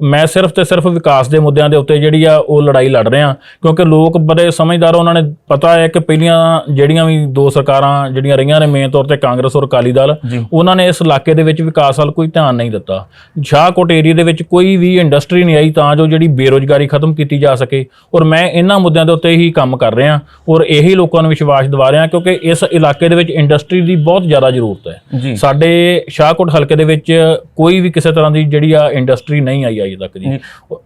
ਮੈਂ ਸਿਰਫ ਤੇ ਸਿਰਫ ਵਿਕਾਸ ਦੇ ਮੁੱਦਿਆਂ ਦੇ ਉੱਤੇ ਜਿਹੜੀ ਆ ਉਹ ਲੜਾਈ ਲੜ ਰਿਹਾ, ਕਿਉਂਕਿ ਲੋਕ ਬੜੇ ਸਮਝਦਾਰ, ਉਹਨਾਂ ਨੇ ਪਤਾ ਹੈ ਕਿ ਪਹਿਲੀਆਂ ਜਿਹੜੀਆਂ ਵੀ 2 ਸਰਕਾਰਾਂ ਜਿਹੜੀਆਂ ਰਹੀਆਂ ਨੇ, ਮੇਨ ਤੌਰ ਤੇ ਕਾਂਗਰਸ ਔਰ ਅਕਾਲੀ ਦਲ, ਉਹਨਾਂ ਨੇ ਇਸ ਇਲਾਕੇ ਦੇ ਵਿੱਚ ਵਿਕਾਸ ਵੱਲ ਕੋਈ ਧਿਆਨ ਨਹੀਂ ਦਿੱਤਾ। ਸ਼ਾਹਕੋਟ ਏਰੀਆ ਦੇ ਵਿੱਚ ਕੋਈ ਵੀ ਇੰਡਸਟਰੀ ਨਹੀਂ ਆਈ ਤਾਂ ਜੋ ਜਿਹੜੀ ਬੇਰੁਜ਼ਗਾਰੀ ਖਤਮ ਕੀਤੀ ਜਾ ਸਕੇ, ਔਰ ਮੈਂ ਇਹਨਾਂ ਮੁੱਦਿਆਂ ਦੇ ਉੱਤੇ ਹੀ ਕੰਮ ਕਰ ਰਿਹਾ, ਔਰ ਇਹੀ ਲੋਕਾਂ ਨੂੰ ਵਿਸ਼ਵਾਸ ਦਿਵਾ ਰਿਹਾ, ਕਿਉਂਕਿ ਇਸ ਇਲਾਕੇ ਦੇ ਵਿੱਚ ਇੰਡਸਟਰੀ ਦੀ ਬਹੁਤ ਜ਼ਿਆਦਾ ਜ਼ਰੂਰਤ ਹੈ। ਸਾਡੇ ਸ਼ਾਹਕੋਟ ਹਲਕੇ ਦੇ ਵਿੱਚ ਕੋਈ ਵੀ ਕਿਸੇ ਤਰ੍ਹਾਂ ਦੀ ਜਿਹੜੀ ਆ ਇੰਡਸਟਰੀ ਨਹੀਂ ਆਈ ਅਜੇ ਤੱਕ ਜੀ।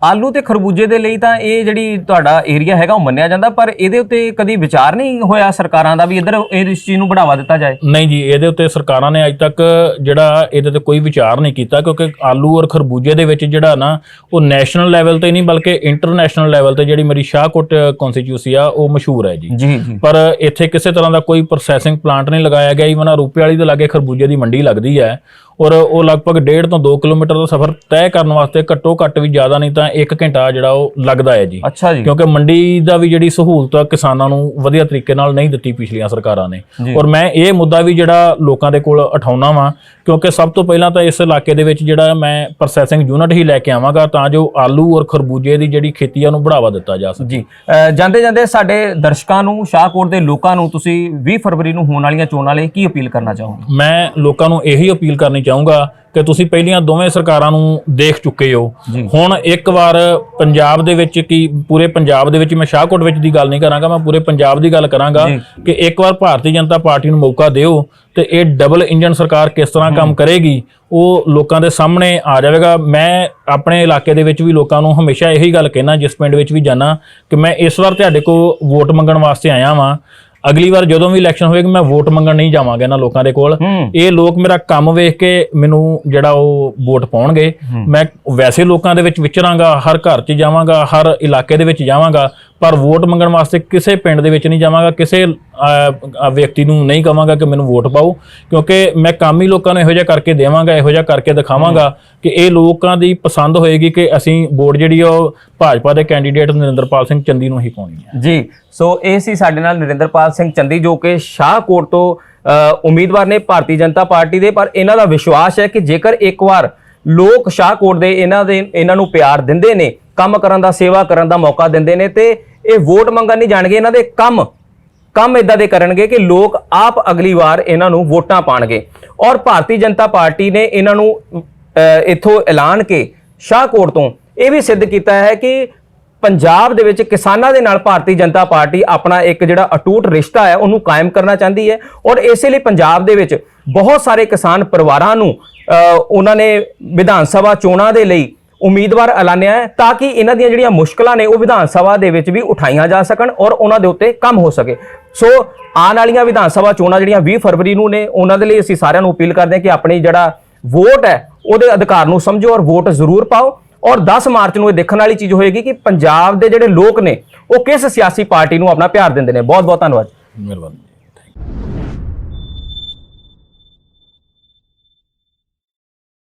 ਆਲੂ ਤੇ ਖਰਬੂਜੇ ਦੇ ਲਈ ਤਾਂ ਇਹ ਜਿਹੜੀ ਤੁਹਾਡਾ ਏਰੀਆ ਹੈਗਾ ਉਹ ਮੰਨਿਆ ਜਾਂਦਾ, ਪਰ ਇਹਦੇ ਉੱਤੇ ਕਦੀ ਵਿਚਾਰ ਨਹੀਂ ਹੋਇਆ ਸਰਕਾਰਾਂ ਦਾ ਵੀ ਇੱਧਰ ਇਸ ਚੀਜ਼ ਨੂੰ ਬੜਾਵਾ ਦਿੱਤਾ ਜਾਏ? ਨਹੀਂ ਜੀ, ਇਹਦੇ ਉੱਤੇ ਸਰਕਾਰਾਂ ਨੇ ਅੱਜ ਤੱਕ ਜਿਹੜਾ ਇਹਦੇ ਤੇ ਕੋਈ ਵਿਚਾਰ ਨਹੀਂ ਕੀਤਾ, ਕਿਉਂਕਿ ਆਲੂ ਔਰ ਖਰਬੂਜੇ ਦੇ ਵਿੱਚ ਜਿਹੜਾ ਨਾ ਉਹ ਨੈਸ਼ਨਲ ਲੈਵਲ ਤੇ ਨਹੀਂ ਬਲਕਿ ਇੰਟਰਨੈਸ਼ਨਲ ਲੈਵਲ ਤੇ ਜਿਹੜੀ ਮੇਰੀ ਸ਼ਾਹਕੋਟ ਕੌਂਸਟੀਚੂਸੀ ਆ ਉਹ ਮਸ਼ਹੂਰ ਹੈ ਜੀ। ਪਰ ਇੱਥੇ ਕਿਸੇ ਤਰ੍ਹਾਂ ਦਾ ਕੋਈ ਪ੍ਰੋਸੈਸਿੰਗ ਪਲਾਂਟ ਨਹੀਂ ਲਗਾਇਆ ਗਿਆ। ਇਵਨ ਰੂਪੇ ਵਾਲੀ ਦੇ ਲਾਗੇ ਖਰਬੂਜੇ ਦੀ ਮੰਡੀ ਲੱਗਦੀ ਹੈ, ਔਰ ਉਹ ਲਗਭਗ 1.5 ਤੋਂ 2 ਕਿਲੋਮੀਟਰ ਦਾ ਸਫ਼ਰ ਤੈਅ ਕਰਨ ਵਾਸਤੇ ਘੱਟੋ ਘੱਟ ਵੀ ਜ਼ਿਆਦਾ ਨਹੀਂ ਤਾਂ 1 ਘੰਟਾ ਜਿਹੜਾ ਉਹ ਲੱਗਦਾ ਹੈ ਜੀ। ਅੱਛਾ ਜੀ। ਕਿਉਂਕਿ ਮੰਡੀ ਦਾ ਵੀ ਜਿਹੜੀ ਸਹੂਲਤ ਆ ਕਿਸਾਨਾਂ ਨੂੰ ਵਧੀਆ ਤਰੀਕੇ ਨਾਲ ਨਹੀਂ ਦਿੱਤੀ ਪਿਛਲੀਆਂ ਸਰਕਾਰਾਂ ਨੇ। ਔਰ ਮੈਂ ਇਹ ਮੁੱਦਾ ਵੀ ਜਿਹੜਾ ਲੋਕਾਂ ਦੇ ਕੋਲ ਉਠਾਉਣਾ ਵਾਂ, ਕਿਉਂਕਿ ਸਭ ਤੋਂ ਪਹਿਲਾਂ ਤਾਂ ਇਸ ਇਲਾਕੇ ਦੇ ਵਿੱਚ ਜਿਹੜਾ ਮੈਂ ਪ੍ਰੋਸੈਸਿੰਗ ਯੂਨਿਟ ਹੀ ਲੈ ਕੇ ਆਵਾਂਗਾ ਤਾਂ ਜੋ ਆਲੂ ਔਰ ਖਰਬੂਜੇ ਦੀ ਜਿਹੜੀ ਖੇਤੀ ਆ ਉਹਨੂੰ ਬੜਾਵਾ ਦਿੱਤਾ ਜਾ ਸਕੇ ਜੀ। ਜਾਂਦੇ ਜਾਂਦੇ ਸਾਡੇ ਦਰਸ਼ਕਾਂ ਨੂੰ, ਸ਼ਾਹਕੋਟ ਦੇ ਲੋਕਾਂ ਨੂੰ ਤੁਸੀਂ 20 ਫਰਵਰੀ ਨੂੰ ਹੋਣ ਵਾਲੀਆਂ ਚੋਣਾਂ ਲਈ ਕੀ ਅਪੀਲ ਕਰਨਾ ਚਾਹੋਗੇ? ਮੈਂ ਲੋਕਾਂ ਨੂੰ ਇਹੀ ਅਪੀਲ ਕਰਨੀ ਚਾਹੂੰਗਾ ਕਿ ਤੁਸੀਂ ਪਹਿਲੀਆਂ ਦੋਵੇਂ ਸਰਕਾਰਾਂ ਨੂੰ ਦੇਖ ਚੁੱਕੇ ਹੋ। ਹੁਣ ਇੱਕ ਵਾਰ ਪੰਜਾਬ ਦੇ ਵਿੱਚ ਕੀ ਪੂਰੇ ਪੰਜਾਬ ਦੇ ਵਿੱਚ, ਮੈਂ ਸ਼ਾਹਕੋਟ ਵਿੱਚ ਦੀ ਗੱਲ ਨਹੀਂ ਕਰਾਂਗਾ, ਮੈਂ ਪੂਰੇ ਪੰਜਾਬ ਦੀ ਗੱਲ ਕਰਾਂਗਾ ਕਿ ਇੱਕ ਵਾਰ ਭਾਰਤੀ ਜਨਤਾ ਪਾਰਟੀ ਨੂੰ ਮੌਕਾ ਦਿਓ ਤੇ ਇਹ ਡਬਲ ਇੰਜਨ ਸਰਕਾਰ ਕਿਸ ਤਰ੍ਹਾਂ ਕੰਮ ਕਰੇਗੀ ਉਹ ਲੋਕਾਂ ਦੇ ਸਾਹਮਣੇ ਆ ਜਾਵੇਗਾ। ਮੈਂ ਆਪਣੇ ਇਲਾਕੇ ਦੇ ਵਿੱਚ ਵੀ ਲੋਕਾਂ ਨੂੰ ਹਮੇਸ਼ਾ ਇਹੀ ਗੱਲ ਕਹਿਣਾ, ਜਿਸ ਪਿੰਡ ਵਿੱਚ ਵੀ ਜਾਣਾ, ਕਿ ਮੈਂ ਇਸ ਵਾਰ ਤੁਹਾਡੇ ਕੋਲ ਵੋਟ ਮੰਗਣ ਵਾਸਤੇ ਆਇਆ ਵਾਂ। ਅਗਲੀ ਵਾਰ ਜਦੋਂ ਵੀ ਇਲੈਕਸ਼ਨ ਹੋਵੇਗੀ ਮੈਂ ਵੋਟ ਮੰਗਣ ਨਹੀਂ ਜਾਵਾਂਗਾ ਇਹਨਾਂ ਲੋਕਾਂ ਦੇ ਕੋਲ। ਇਹ ਲੋਕ ਮੇਰਾ ਕੰਮ ਵੇਖ ਕੇ ਮੈਨੂੰ ਜਿਹੜਾ ਉਹ ਵੋਟ ਪਾਉਣਗੇ। ਮੈਂ ਵੈਸੇ ਲੋਕਾਂ ਦੇ ਵਿੱਚ ਵਿਚਰਾਂਗਾ, ਹਰ ਘਰ 'ਚ ਜਾਵਾਂਗਾ, ਹਰ ਇਲਾਕੇ ਦੇ ਵਿੱਚ ਜਾਵਾਂਗਾ, ਪਰ ਵੋਟ ਮੰਗਣ ਵਾਸਤੇ ਕਿਸੇ ਪਿੰਡ ਦੇ ਵਿੱਚ ਨਹੀਂ ਜਾਵਾਂਗਾ, ਕਿਸੇ ਵਿਅਕਤੀ ਨੂੰ ਨਹੀਂ ਕਹਾਂਗਾ ਕਿ ਮੈਨੂੰ ਵੋਟ ਪਾਓ, ਕਿਉਂਕਿ ਮੈਂ ਕੰਮ ਹੀ ਲੋਕਾਂ ਨੂੰ ਇਹੋ ਜਿਹਾ ਕਰਕੇ ਦੇਵਾਂਗਾ, ਇਹੋ ਜਿਹਾ ਕਰਕੇ ਦਿਖਾਵਾਂਗਾ ਕਿ ਇਹ ਲੋਕਾਂ ਦੀ ਪਸੰਦ ਹੋਏਗੀ ਕਿ ਅਸੀਂ ਵੋਟ ਜਿਹੜੀ ਉਹ ਭਾਜਪਾ ਦੇ ਕੈਂਡੀਡੇਟ ਨਰਿੰਦਰਪਾਲ ਸਿੰਘ ਚੰਦੀ ਨੂੰ ਹੀ ਪਾਉਣੀ ਹੈ ਜੀ। ਸੋ ਇਹ ਸੀ ਸਾਡੇ ਨਾਲ ਨਰਿੰਦਰਪਾਲ ਸਿੰਘ ਚੰਦੀ, ਜੋ ਕਿ ਸ਼ਾਹਕੋਟ ਤੋਂ ਉਮੀਦਵਾਰ ਨੇ ਭਾਰਤੀ ਜਨਤਾ ਪਾਰਟੀ ਦੇ। ਪਰ ਇਹਨਾਂ ਦਾ ਵਿਸ਼ਵਾਸ ਹੈ ਕਿ ਜੇਕਰ ਇੱਕ ਵਾਰ ਲੋਕ ਸ਼ਾਹਕੋਟ ਦੇ ਇਹਨਾਂ ਨੂੰ ਪਿਆਰ ਦਿੰਦੇ ਨੇ, ਕੰਮ ਕਰਨ ਦਾ, ਸੇਵਾ ਕਰਨ ਦਾ ਮੌਕਾ ਦਿੰਦੇ ਨੇ, ਤੇ ਇਹ ਵੋਟ ਮੰਗਣ ਨਹੀਂ ਜਾਣਗੇ, ਇਹਨਾਂ ਦੇ ਕੰਮ ਇਦਾਂ ਦੇ ਕਰਨਗੇ ਕਿ ਲੋਕ ਆਪ ਅਗਲੀ ਵਾਰ ਇਹਨਾਂ ਨੂੰ ਵੋਟਾਂ ਪਾਣਗੇ। ਔਰ ਭਾਰਤੀ ਜਨਤਾ ਪਾਰਟੀ ਨੇ ਇਹਨਾਂ ਨੂੰ ਇੱਥੋਂ ਐਲਾਨ ਕੇ ਸ਼ਾਹਕੋਟ ਤੋਂ ਇਹ ਵੀ ਸਿੱਧ ਕੀਤਾ ਹੈ ਕਿ ਪੰਜਾਬ ਦੇ ਵਿੱਚ ਕਿਸਾਨਾਂ ਦੇ ਨਾਲ ਭਾਰਤੀ ਜਨਤਾ ਪਾਰਟੀ ਆਪਣਾ ਇੱਕ ਜਿਹੜਾ ਅਟੁੱਟ ਰਿਸ਼ਤਾ ਹੈ ਉਹਨੂੰ ਕਾਇਮ ਕਰਨਾ ਚਾਹੁੰਦੀ ਹੈ। ਔਰ ਇਸੇ ਲਈ ਪੰਜਾਬ ਦੇ ਵਿੱਚ ਬਹੁਤ ਸਾਰੇ ਕਿਸਾਨ ਪਰਿਵਾਰਾਂ ਨੂੰ ਉਹਨਾਂ ਨੇ ਵਿਧਾਨ ਸਭਾ ਚੋਣਾਂ ਦੇ ਲਈ ਉਮੀਦਵਾਰ ਐਲਾਨਿਆ ਹੈ, ਤਾਂ ਕਿ ਇਹਨਾਂ ਦੀਆਂ ਜਿਹੜੀਆਂ ਮੁਸ਼ਕਲਾਂ ਨੇ ਉਹ ਵਿਧਾਨ ਸਭਾ ਦੇ ਵਿੱਚ ਵੀ ਉਠਾਈਆਂ ਜਾ ਸਕਣ ਔਰ ਉਹਨਾਂ ਦੇ ਉੱਤੇ ਕੰਮ ਹੋ ਸਕੇ। ਸੋ ਆਉਣ ਵਾਲੀਆਂ ਵਿਧਾਨ ਸਭਾ ਚੋਣਾਂ ਜਿਹੜੀਆਂ 20 ਫਰਵਰੀ ਨੂੰ ਨੇ, ਉਹਨਾਂ ਦੇ ਲਈ ਅਸੀਂ ਸਾਰਿਆਂ ਨੂੰ ਅਪੀਲ ਕਰਦੇ ਹਾਂ ਕਿ ਆਪਣੀ ਜਿਹੜਾ ਵੋਟ ਹੈ ਉਹਦੇ ਅਧਿਕਾਰ ਨੂੰ ਸਮਝੋ ਔਰ ਵੋਟ ਜ਼ਰੂਰ ਪਾਓ। ਔਰ 10 ਮਾਰਚ ਨੂੰ ਇਹ ਦੇਖਣ ਵਾਲੀ ਚੀਜ਼ ਹੋਏਗੀ ਕਿ ਪੰਜਾਬ ਦੇ ਜਿਹੜੇ ਲੋਕ ਨੇ ਉਹ ਕਿਸ ਸਿਆਸੀ ਪਾਰਟੀ ਨੂੰ ਆਪਣਾ ਪਿਆਰ ਦਿੰਦੇ ਨੇ। ਬਹੁਤ ਬਹੁਤ ਧੰਨਵਾਦ। ਮਿਹਰਬਾਨੀ।